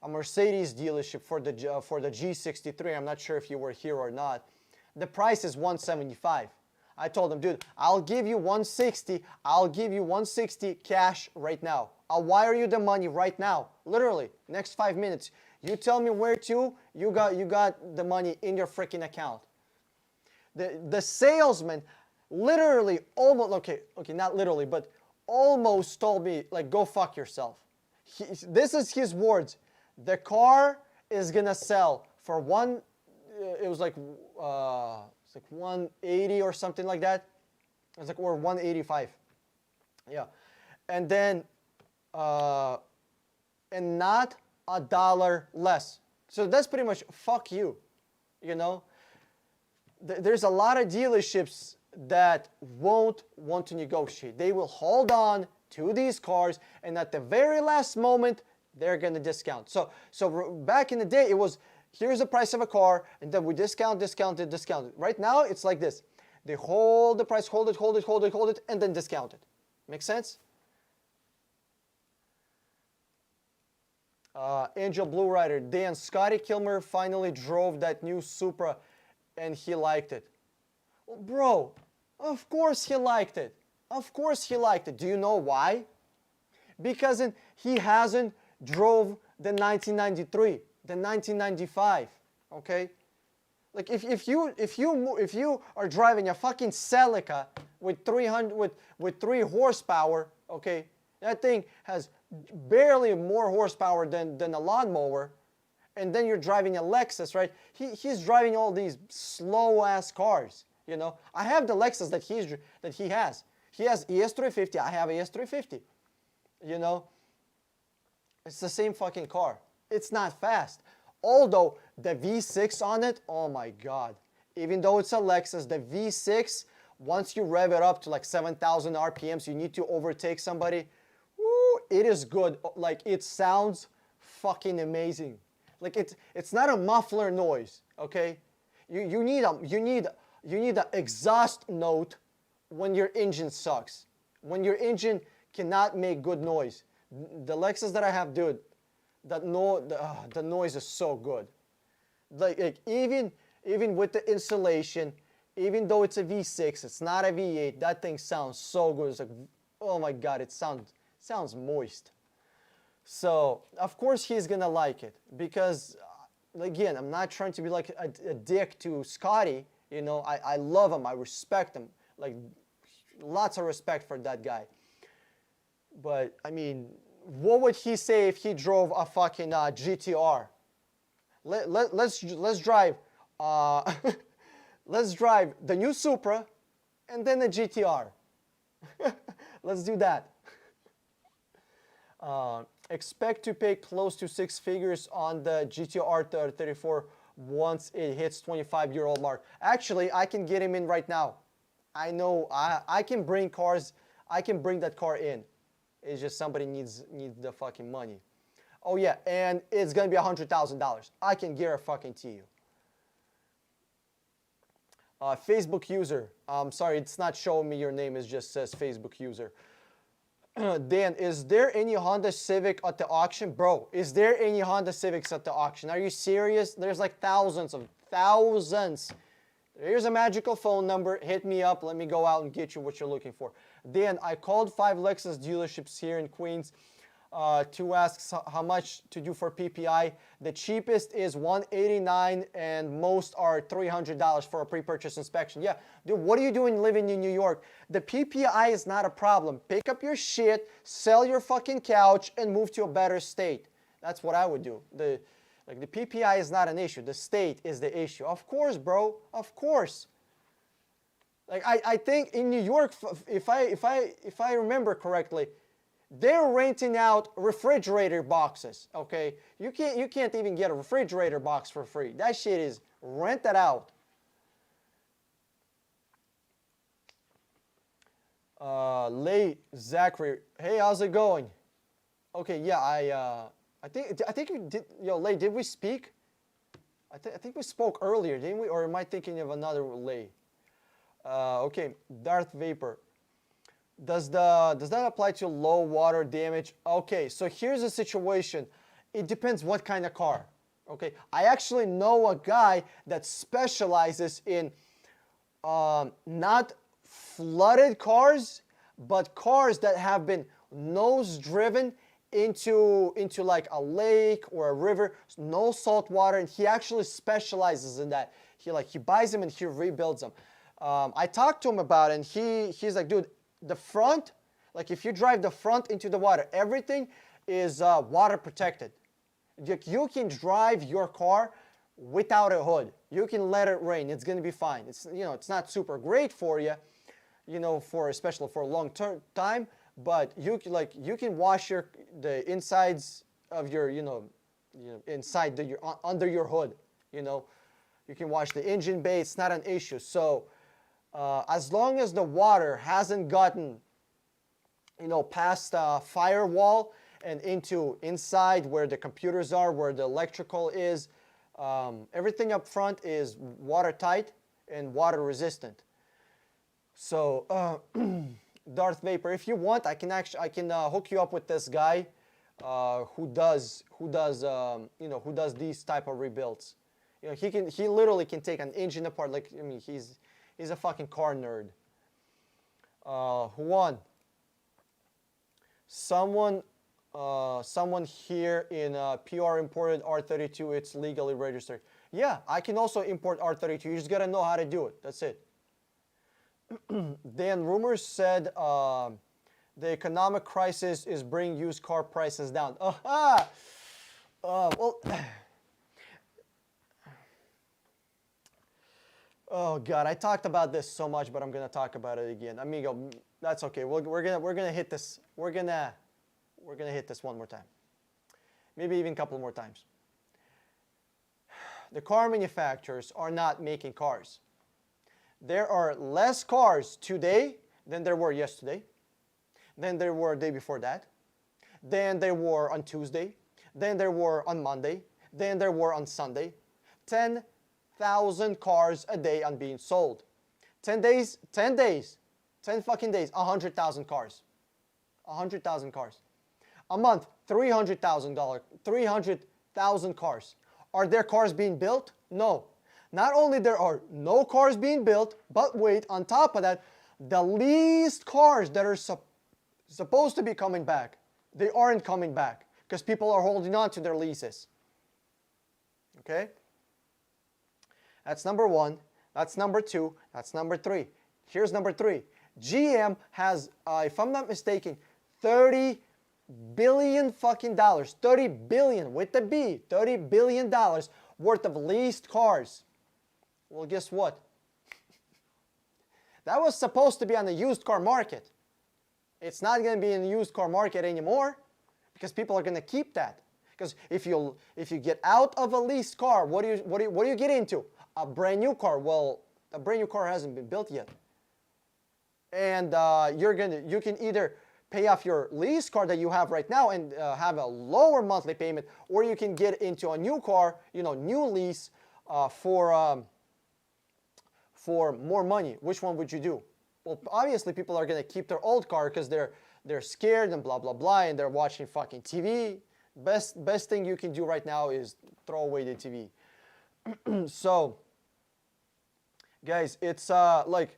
Mercedes dealership for the G63. I'm not sure if you were here or not. The price is $175. I told them, dude, I'll give you $160. I'll give you $160 cash right now. I'll wire you the money right now. Literally, next 5 minutes. You tell me where to. You got the money in your freaking account. The salesman literally almost okay, not literally, but almost told me, like, go fuck yourself. This is his words. The car is gonna sell for it was like 180 or something like that. It was like, or 185. Yeah. And then and not $1 less. So that's pretty much fuck you. You know? There's a lot of dealerships that won't want to negotiate. They will hold on to these cars, and at the very last moment, they're going to discount. So back in the day, it was, here's the price of a car, and then we discount it. Right now, it's like this. They hold the price, hold it, and then discount it. Make sense? Angel Blue Rider, Dan, Scotty Kilmer finally drove that new Supra, and he liked it. Well, bro, of course he liked it. Of course he liked it. Do you know why? Because he hasn't drove the 1993, the 1995, okay? Like if you are driving a fucking Celica with 3 horsepower, okay? That thing has barely more horsepower than a lawnmower. And then you're driving a Lexus, right? He's driving all these slow-ass cars, you know? I have the Lexus that he has. He has ES350, I have ES350, you know? It's the same fucking car. It's not fast. Although the V6 on it, oh my God. Even though it's a Lexus, the V6, once you rev it up to like 7,000 RPMs, you need to overtake somebody. Woo, it is good. Like, it sounds fucking amazing. Like it's not a muffler noise, okay? You need an exhaust note when your engine sucks. When your engine cannot make good noise. The Lexus that I have, dude, the noise is so good. Like even with the insulation, even though it's a V6, it's not a V8. That thing sounds so good. It's like, oh my God, it sounds moist. So, of course he's gonna like it because, again, I'm not trying to be like a dick to Scotty, you know, I love him, I respect him, like, lots of respect for that guy. But, I mean, what would he say if he drove a fucking GTR? Let's drive, let's drive the new Supra and then the GTR. Let's do that. Expect to pay close to 6 figures on the GTR 34 once it hits 25-year-old mark. Actually, I can get him in right now. I know I can bring that car in. It's just somebody needs the fucking money. Oh yeah, and it's gonna be $100,000. I can guarantee to you. Facebook user. I'm sorry, it's not showing me your name. It just says Facebook user. Dan, is there any Honda Civic at the auction? Bro, is there any Honda Civics at the auction? Are you serious? There's like thousands. Here's a magical phone number. Hit me up. Let me go out and get you what you're looking for. Dan, I called 5 Lexus dealerships here in Queens to ask how much to do for PPI. The cheapest is $189 and most are $300 for a pre-purchase inspection. Yeah, dude, what are you doing living in New York? The PPI is not a problem. Pick up your shit, sell your fucking couch, and move to a better state. That's what I would do. The PPI is not an issue. The state is the issue. Of course, bro. Of course. Like I think in New York, if I remember correctly, they're renting out refrigerator boxes. Okay, you can't even get a refrigerator box for free. That shit is rented out. Lay Zachary, hey, how's it going? Okay, yeah, I think we did. Yo, Lay, did we speak? I think we spoke earlier, didn't we? Or am I thinking of another Lay? Okay, Darth Vapor. Does that apply to low water damage? Okay, so here's the situation. It depends what kind of car. Okay, I actually know a guy that specializes in not flooded cars, but cars that have been nose driven into like a lake or a river, no salt water, and he actually specializes in that. He buys them and he rebuilds them. I talked to him about it, and he's like, dude, the front, like if you drive the front into the water, everything is water protected. You can drive your car without a hood. You can let it rain. It's gonna be fine. It's it's not super great for you, especially for a long time. But you can wash the insides of your inside under your hood. You can wash the engine bay. It's not an issue. So as long as the water hasn't gotten past firewall and into inside where the computers are, where the electrical is, everything up front is watertight and water resistant. So Darth Vapor, if you want, I can hook you up with this guy who does these type of rebuilds. He literally can take an engine apart. He's a fucking car nerd. Juan, someone here in PR imported R32. It's legally registered. Yeah, I can also import R32. You just gotta know how to do it. That's it. Dan, rumors said the economic crisis is bringing used car prices down. Well, oh God, I talked about this so much, but I'm gonna talk about it again. Amigo, that's okay. We're gonna hit this. We're gonna hit this one more time, maybe even a couple more times. The car manufacturers are not making cars. There are less cars today than there were yesterday, than there were the day before that, than there were on Tuesday, than there were on Monday, than there were on Sunday. 10,000 cars a day on being sold. 10 fucking days, 100,000 cars. 100,000 cars. A month, 300,000 cars. Are there cars being built? No. Not only there are no cars being built, but wait, on top of that, the leased cars that are supposed to be coming back, they aren't coming back because people are holding on to their leases. Okay? That's number one. That's number two. That's number three. Here's number three. GM has, if I'm not mistaken, $30 billion fucking dollars, 30 billion with the B, $30 billion worth of leased cars. Well, guess what? That was supposed to be on the used car market. It's not going to be in the used car market anymore because people are going to keep that. Because if you get out of a leased car, what do you get into? A brand new car. Well, a brand new car hasn't been built yet. And you can either pay off your lease car that you have right now and have a lower monthly payment, or you can get into a new car, new lease for more money. Which one would you do? Well, obviously people are gonna keep their old car because they're scared and blah blah blah, and they're watching fucking TV. Best thing you can do right now is throw away the TV. So, guys, it's like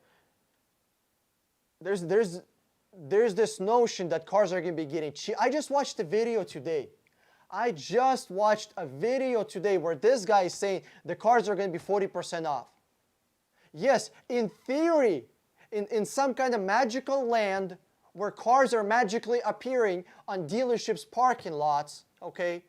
there's this notion that cars are gonna be getting cheap. I just watched a video today. I just watched a video today where this guy is saying the cars are gonna be 40% off. Yes, in theory, in some kind of magical land where cars are magically appearing on dealerships' parking lots, okay,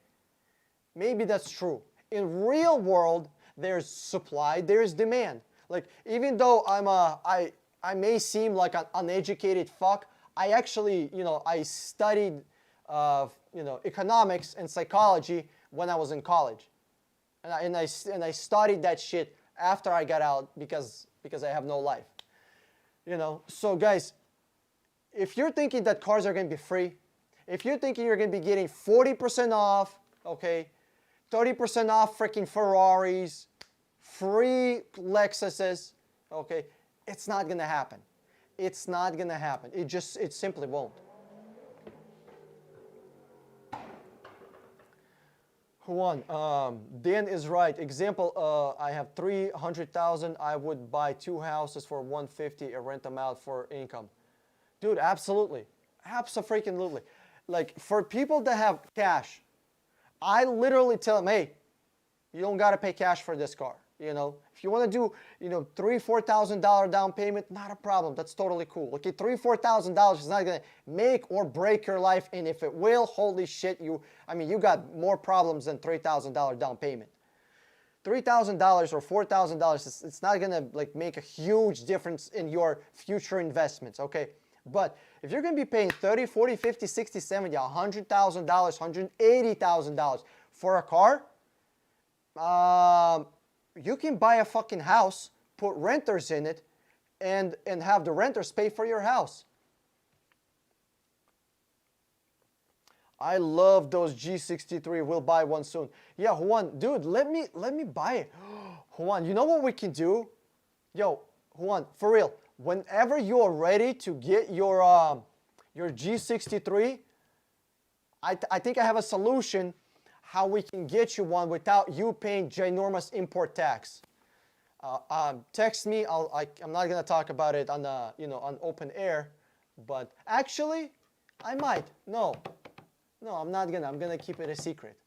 maybe that's true. In real world, there's supply, there's demand. Like, even though I may seem like an uneducated fuck, I actually, I studied, economics and psychology when I was in college. And I studied that shit after I got out because I have no life. So guys, if you're thinking that cars are going to be free, if you're thinking you're going to be getting 40% off, okay, 30% off freaking Ferraris, free Lexuses, okay, it's not going to happen. It's not going to happen. It simply won't. Juan, Dan is right. Example, I have 300,000. I would buy 2 houses for 150 and rent them out for income. Dude, absolutely. Abso-freaking-lutely. Like, for people that have cash, I literally tell them, hey, you don't got to pay cash for this car. If you want to do, $3,000-$4,000 down payment, not a problem. That's totally cool. Okay, $3,000-$4,000 is not going to make or break your life. And if it will, holy shit, you got more problems than $3,000 down payment. $3,000 or $4,000, it's not going to make a huge difference in your future investments, okay? But if you're going to be paying $30,000, $40,000, $50,000, $60,000, $70,000, $180,000 for a car, you can buy a fucking house, put renters in it, and have the renters pay for your house. I love those G63. We'll buy one soon. Yeah, Juan, dude, let me buy it. Juan, you know what we can do? Yo, Juan, for real, whenever you're ready to get your G63, I think I have a solution how we can get you one without you paying ginormous import tax. Text me. I'm not gonna talk about it on on open air, but actually, I might. No, I'm not gonna. I'm gonna keep it a secret.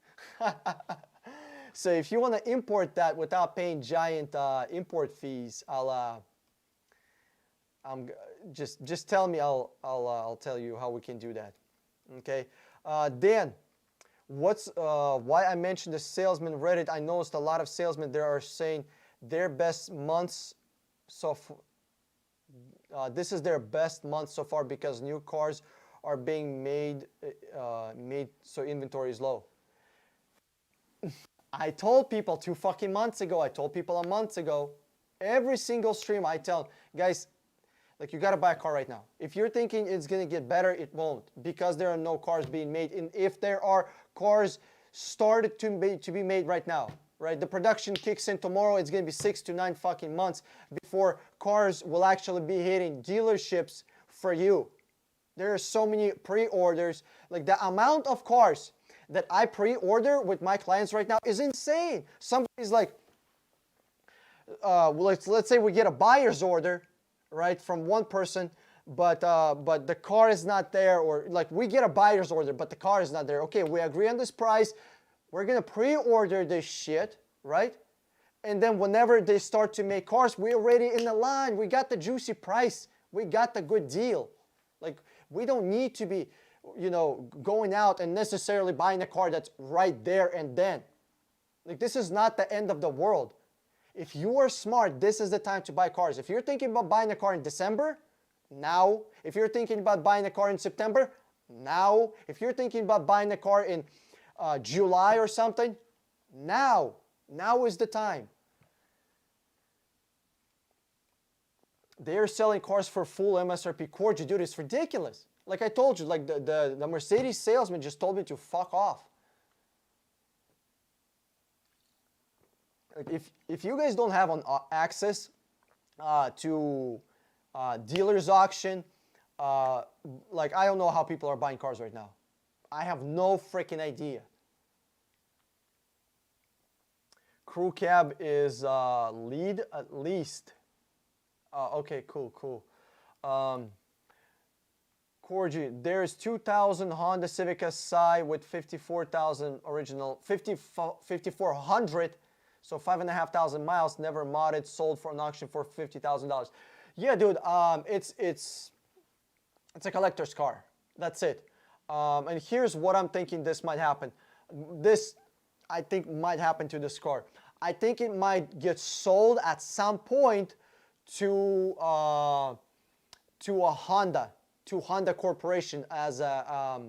So if you want to import that without paying giant import fees, just tell me. I'll tell you how we can do that. Okay, Dan. Why I mentioned the salesman Reddit? I noticed a lot of salesmen there are saying their best months this is their best month so far because new cars are being made so inventory is low. I told people 2 fucking months ago. I told people a month ago. Every single stream I tell guys, like, you got to buy a car right now. If you're thinking it's going to get better, it won't, because there are no cars being made. And if there are cars started to be made right now, right? The production kicks in tomorrow. It's going to be 6 to 9 fucking months before cars will actually be hitting dealerships for you. There are so many pre-orders. Like, the amount of cars that I pre-order with my clients right now is insane. Somebody's like, let's say we get a buyer's order, right, from one person, but the car is not there, or like we get a buyer's order, but the car is not there. Okay, we agree on this price. We're gonna pre-order this shit, right? And then whenever they start to make cars, we're already in the line. We got the juicy price. We got the good deal. Like, we don't need to be, going out and necessarily buying a car that's right there and then. Like, this is not the end of the world. If you are smart, this is the time to buy cars. If you're thinking about buying a car in December, now. If you're thinking about buying a car in September, now. If you're thinking about buying a car in July or something, now. Now is the time. They're selling cars for full MSRP. Corgi, dude, it's ridiculous. Like I told you, like the Mercedes salesman just told me to fuck off. Like, if you guys don't have access to dealer's auction. Like, I don't know how people are buying cars right now. I have no freaking idea. Crew cab is lead at least. Okay, cool. Corgi, there's 2000 Honda Civic Si with 54,000 original, 5,400, so 5,500 miles, never modded, sold for an auction for $50,000. Yeah, dude, it's a collector's car. That's it. And here's what I'm thinking this might happen. This, I think, might happen to this car. I think it might get sold at some point to a Honda, to Honda Corporation as a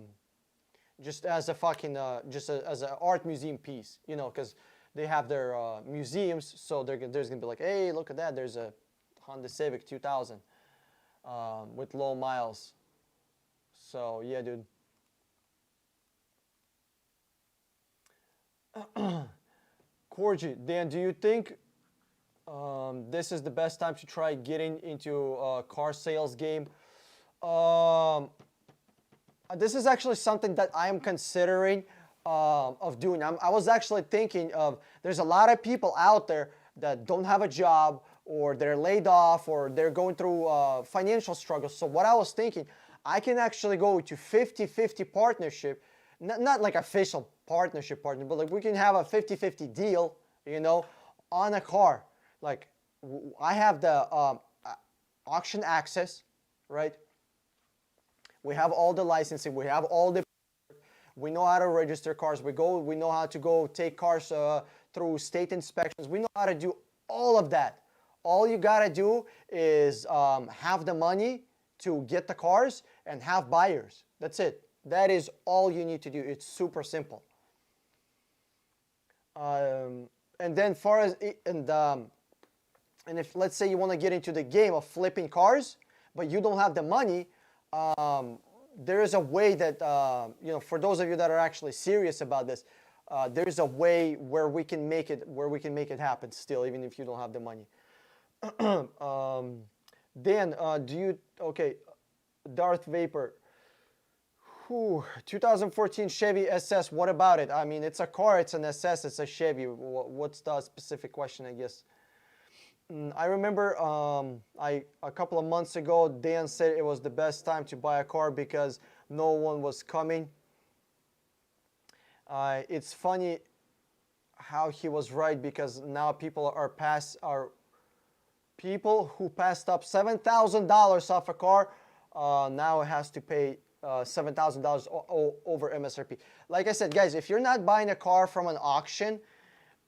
just as a fucking as an art museum piece, you know, because they have their museums. So there's gonna be like, hey, look at that. There's a Honda Civic 2000 with low miles. So yeah, dude. Corgi, Dan, do you think this is the best time to try getting into a car sales game? This is actually something that I am considering of doing. I was actually thinking of, there's a lot of people out there that don't have a job, or they're laid off, or they're going through financial struggles. So what I was thinking, I can actually go to 50-50 partnership, not like official partnership partner, but like we can have a 50-50 deal, you know, on a car. Like I have the auction access, right? We have all the licensing, we have all the, we know how to register cars, we know how to go take cars through state inspections, we know how to do all of that. All you gotta do is have the money to get the cars and have buyers. That's it. That is all you need to do. It's super simple. And then far as and if let's say you want to get into the game of flipping cars, but you don't have the money, there is a way that you know, for those of you that are actually serious about this, there is a way where we can make it happen still, even if you don't have the money. Dan, do you, okay, Darth Vapor, 2014 Chevy SS, what about it? I mean, it's a car, it's an SS, it's a Chevy. What's the specific question, I guess? I remember a couple of months ago, Dan said it was the best time to buy a car because no one was coming. It's funny how he was right, because now people who passed up $7,000 off a car, now has to pay $7,000 over MSRP. Like I said, guys, if you're not buying a car from an auction,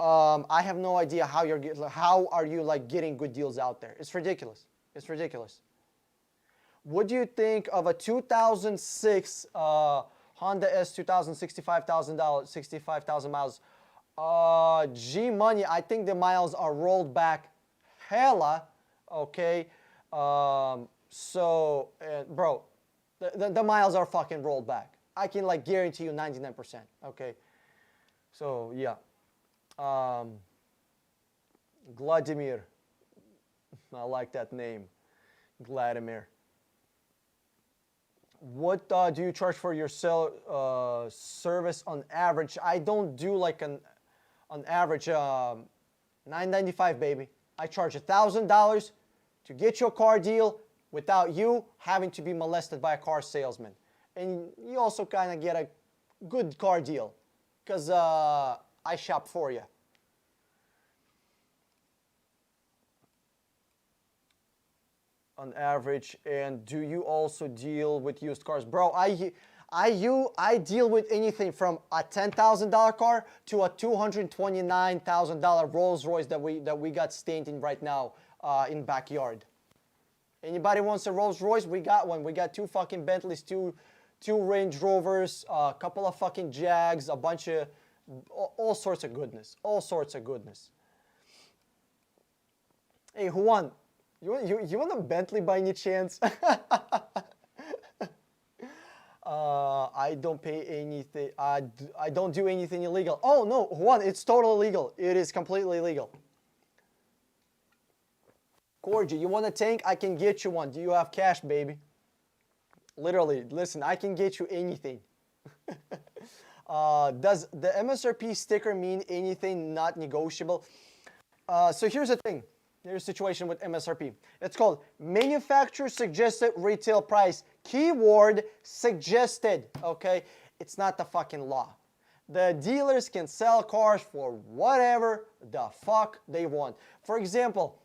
I have no idea how are you like getting good deals out there. It's ridiculous. It's ridiculous. What do you think of a 2006 Honda S 2000, $65,000 miles? G Money, I think the miles are rolled back hella, okay? So, bro, the miles are fucking rolled back. I can like guarantee you 99%, okay? So, yeah. Vladimir, I like that name, Vladimir. What do you charge for your service on average? I don't do like on average $9.95, baby. I charge $1,000 to get your car deal without you having to be molested by a car salesman. And you also kind of get a good car deal because I shop for you. On average. And do you also deal with used cars? Bro, I deal with anything from a $10,000 car to a $229,000 Rolls Royce that we got stained in right now in backyard. Anybody wants a Rolls Royce? We got one. We got two fucking Bentleys, two Range Rovers, a couple of fucking Jags, a bunch of all sorts of goodness. All sorts of goodness. Hey, Juan, you want a Bentley by any chance? I don't pay anything. I don't do anything illegal. Oh no, Juan, it's totally legal. It is completely legal. Corgi, you want a tank? I can get you one. Do you have cash, baby? Literally, listen, I can get you anything. Does the MSRP sticker mean anything not negotiable? So here's the thing. Here's the situation with MSRP. It's called manufacturer suggested retail price. Keyword suggested, okay? It's not the fucking law. The dealers can sell cars for whatever the fuck they want. For example,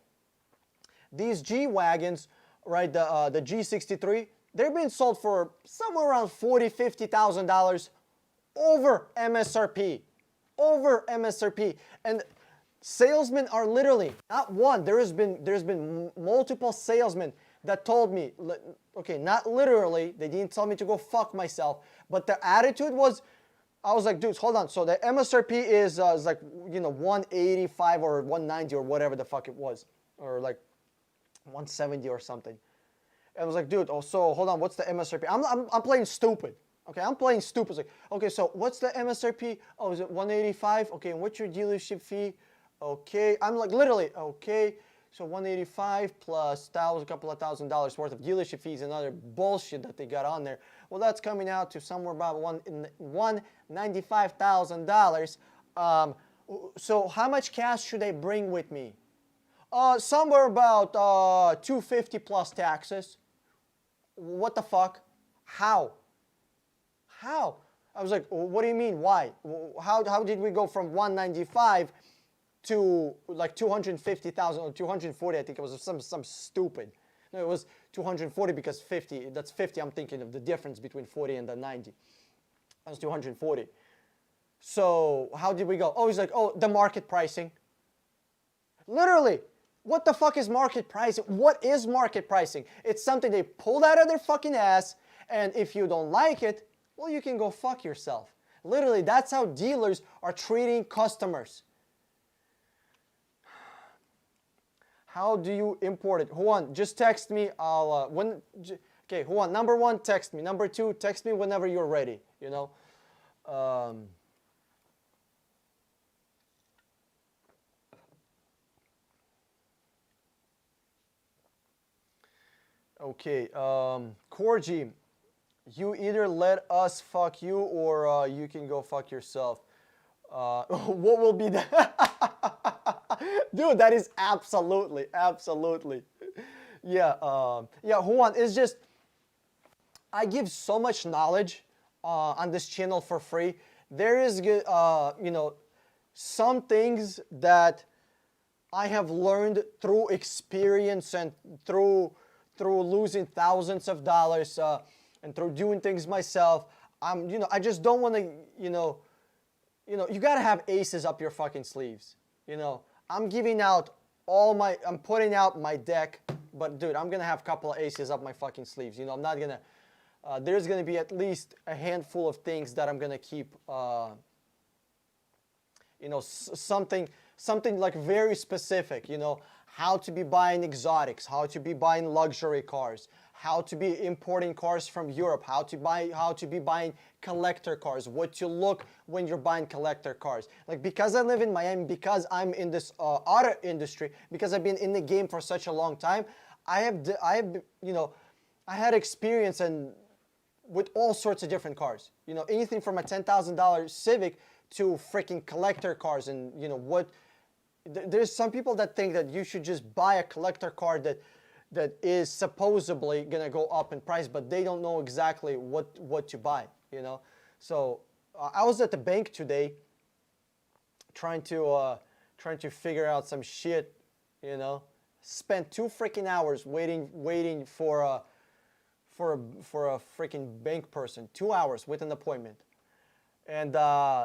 these G-Wagons, right, the G63, they're being sold for somewhere around $40,000, $50,000 over MSRP. Over MSRP. And salesmen are literally, not one, there's been multiple salesmen that told me, okay, not literally, they didn't tell me to go fuck myself, but the attitude was, I was like, dudes, hold on. So the MSRP is like, you know, 185 or 190 or whatever the fuck it was, or like 170 or something. And I was like, dude, oh, so hold on, what's the MSRP? I'm playing stupid. Okay, I'm playing stupid. It's like, okay, so what's the MSRP? Oh, is it 185? Okay, and what's your dealership fee? Okay, I'm like literally, okay, so 185 plus a couple of $1,000 worth of dealership fees and other bullshit that they got on there. Well, that's coming out to somewhere about $195,000. So how much cash should I bring with me? Somewhere about $250 plus taxes. What the fuck? How? How? I was like, what do you mean? Why? How did we go from 195 to like 250,000 or 240? I think it was some stupid. No, it was 240 because 50. That's 50. I'm thinking of the difference between 40 and the 90. That was 240. So how did we go? Oh, he's like, oh, the market pricing. Literally, what the fuck is market pricing? What is market pricing? It's something they pulled out of their fucking ass, and if you don't like it, well, you can go fuck yourself. Literally, that's how dealers are treating customers. How do you import it? Juan, just text me. Okay, Juan, number one, text me. Number two, text me whenever you're ready, you know. Okay, Corgi, you either let us fuck you or you can go fuck yourself. What will be that? Dude, that is absolutely. Yeah, yeah, Juan, it's just, I give so much knowledge on this channel for free. There is, you know, some things that I have learned through experience and through losing thousands of dollars and through doing things myself. You know, I just don't want to, you know, you gotta have aces up your fucking sleeves. You know, I'm putting out my deck, but dude, I'm gonna have a couple of aces up my fucking sleeves. You know, I'm not gonna, there's gonna be at least a handful of things that I'm gonna keep, you know, something like very specific, you know, how to be buying exotics, how to be buying luxury cars, how to be importing cars from Europe, how to be buying collector cars, what to look when you're buying collector cars. Like, because I live in Miami, because I'm in this auto industry, because I've been in the game for such a long time, I have you know, I had experience and with all sorts of different cars. You know, anything from a $10,000 Civic to freaking collector cars, and you know what. There's some people that think that you should just buy a collector car that is supposedly gonna go up in price, but they don't know exactly what to buy, you know. So I was at the bank today, trying to figure out some shit, you know. Spent 2 freaking hours waiting for a freaking bank person. 2 hours with an appointment. And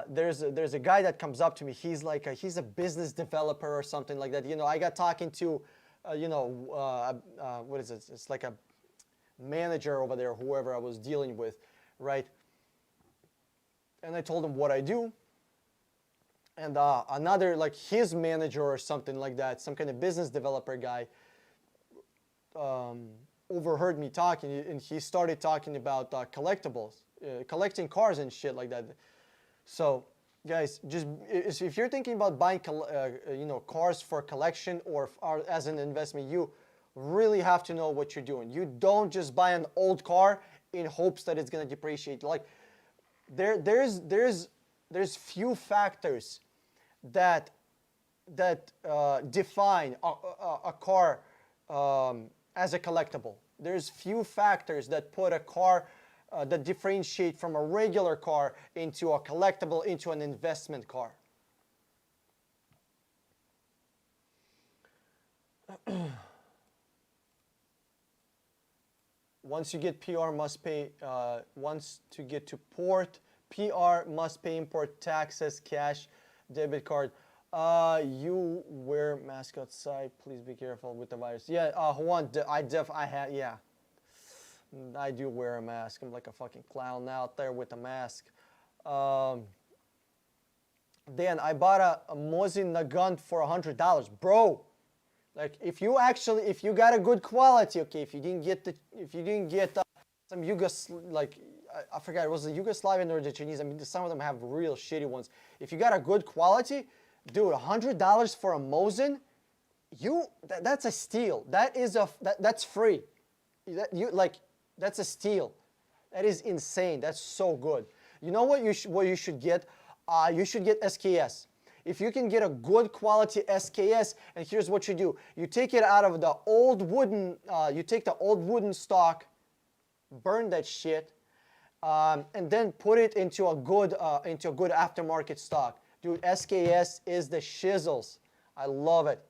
there's a guy that comes up to me. He's like he's a business developer or something like that. You know, I got talking to, you know, what is it? It's like a manager over there, whoever I was dealing with, right? And I told him what I do. And another, like his manager or something like that, some kind of business developer guy, overheard me talking, and he started talking about collectibles, collecting cars and shit like that. So, guys, just if you're thinking about buying, you know, cars for collection or as an investment, you really have to know what you're doing. You don't just buy an old car in hopes that it's gonna depreciate. Like there's few factors that define a car as a collectible. There's few factors that put a car that differentiate from a regular car into a collectible, into an investment car. Once you get PR, must pay. Once to get to port, PR must pay import taxes, cash, debit card. You wear mask outside. Please be careful with the virus. Yeah, Juan, yeah. I do wear a mask. I'm like a fucking clown out there with a mask. Dan, I bought a Mosin Nagant for $100, bro. Like if you got a good quality, okay. If you didn't get some I forgot, it was the Yugoslavian or the Chinese. I mean, some of them have real shitty ones. If you got a good quality, dude, $100 for a Mosin, that's a steal. That's free. That's a steal. That is insane. That's so good. You know what you should get? You should get SKS. If you can get a good quality SKS, and here's what you do. You take it out of the old wooden, you take the old wooden stock, burn that shit, and then put it into a good aftermarket stock. Dude, SKS is the shizzles. I love it.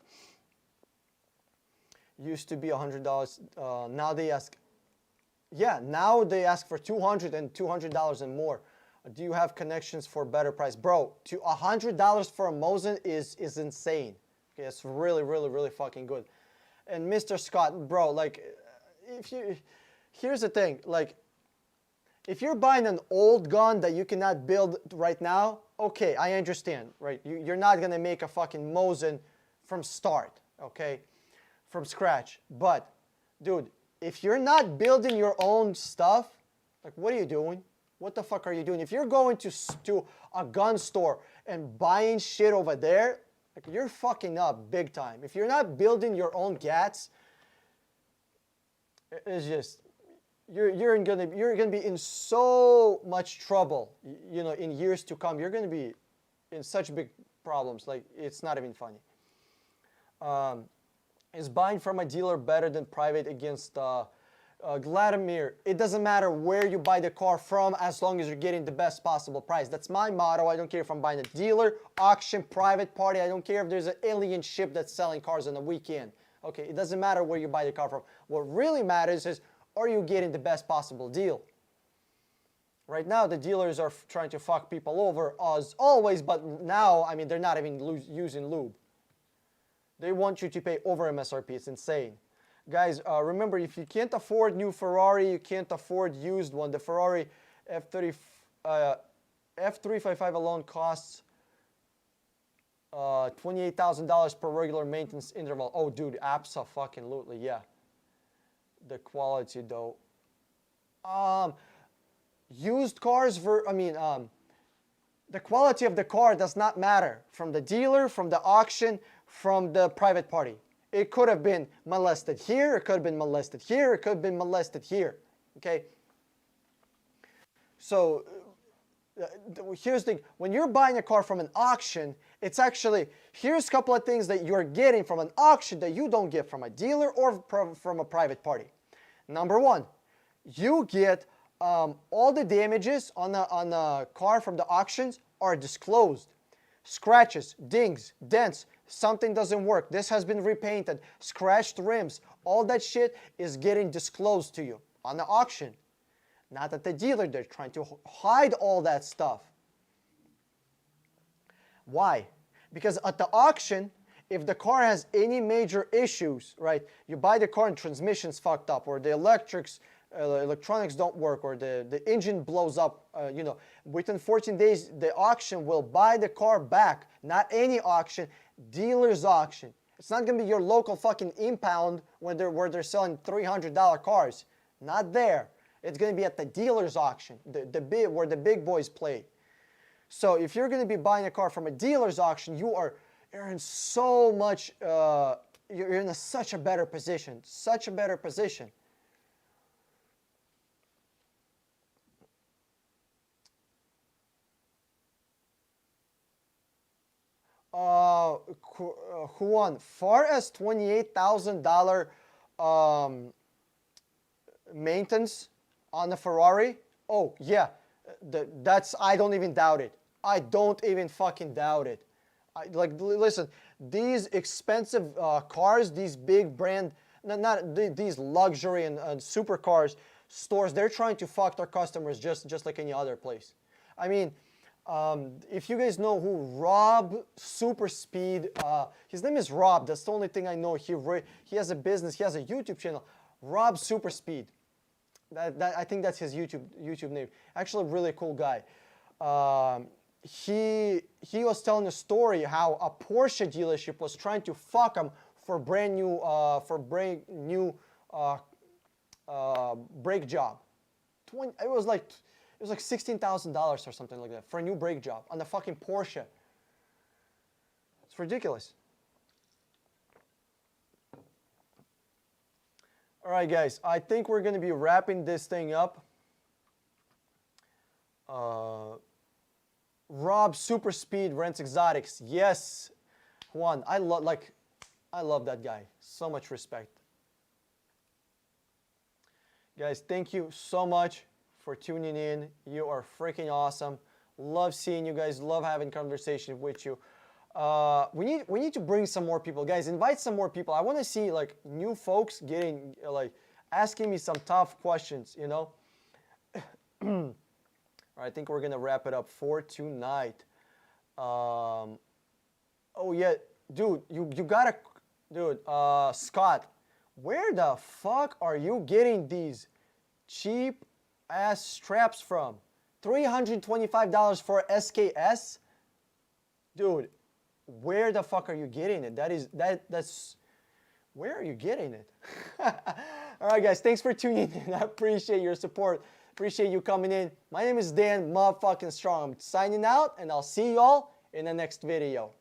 Used to be $100. Now they ask, now they ask for $200 and $200 and more. Do you have connections for better price? Bro, to $100 for a Mosin is insane. Okay, it's really, really, really fucking good. And Mr. Scott, bro, like, here's the thing, like, if you're buying an old gun that you cannot build right now, okay, I understand, right? You're not gonna make a fucking Mosin from start, okay? From scratch. But, dude, if you're not building your own stuff, like, what are you doing? What the fuck are you doing? If you're going to a gun store and buying shit over there, like, you're fucking up big time. If you're not building your own gats, it's just you're gonna be in so much trouble, you know, in years to come. You're gonna be in such big problems. Like, it's not even funny. Is buying from a dealer better than private against Vladimir? It doesn't matter where you buy the car from as long as you're getting the best possible price. That's my motto. I don't care if I'm buying a dealer, auction, private party. I don't care if there's an alien ship that's selling cars on the weekend. Okay, it doesn't matter where you buy the car from. What really matters is, are you getting the best possible deal? Right now, the dealers are trying to fuck people over as always, but now, I mean, they're not even using lube. They want you to pay over MSRP. It's insane. Guys, remember, if you can't afford new Ferrari, you can't afford used one. The Ferrari F355 alone costs $28,000 per regular maintenance interval. Oh, dude, abso-fucking-lutely, yeah. The quality, though. Used cars, the quality of the car does not matter. From the dealer, from the auction, from the private party. It could have been molested here, it could have been molested here, it could have been molested here, okay? So, here's the thing. When you're buying a car from an auction, it's actually, here's a couple of things that you're getting from an auction that you don't get from a dealer or from a private party. Number one, you get all the damages on the car from the auctions are disclosed. Scratches, dings, dents, something doesn't work, this has been repainted, scratched rims, all that shit is getting disclosed to you on the auction. Not at the dealer. They're trying to hide all that stuff. Why? Because at the auction, if the car has any major issues, right, you buy the car and transmission's fucked up, or the electronics don't work, or the engine blows up, you know, within 14 days, the auction will buy the car back. Not any auction, dealer's auction. It's not going to be your local fucking impound where they're selling $300 cars. Not there. It's going to be at the dealer's auction, where the big boys play. So if you're going to be buying a car from a dealer's auction, you are in so much you're in such a better position, such a better position. Who won? Far as $28,000 maintenance on the Ferrari? Oh yeah, that's, I don't even doubt it. I don't even fucking doubt it. Listen, these expensive cars, these big brand, these luxury and supercars stores, they're trying to fuck their customers just like any other place. I mean, if you guys know who Rob Superspeed, his name is Rob. That's the only thing I know. He has a business. He has a YouTube channel, Rob Superspeed. I think that's his YouTube name. Actually, a really cool guy. He was telling a story how a Porsche dealership was trying to fuck him for brand new brake job. It was like $16,000 or something like that for a new brake job on the fucking Porsche. It's ridiculous. All right, guys, I think we're going to be wrapping this thing up. Rob Superspeed rents exotics. Yes, Juan, I love that guy. So much respect. Guys, thank you so much for tuning in. You are freaking awesome. Love seeing you guys. Love having conversation with you. We need to bring some more people, guys. Invite some more people. I want to see like new folks getting asking me some tough questions. You know. I think we're gonna wrap it up for tonight. Oh yeah, dude, you gotta, dude, Scott, where the fuck are you getting these cheap ass straps from? $325 for SKS, dude. Where the fuck are you getting it? That's where are you getting it? All right, guys, thanks for tuning in. I appreciate your support. Appreciate you coming in. My name is Dan motherfucking Strong. I'm signing out, and I'll see you all in the next video.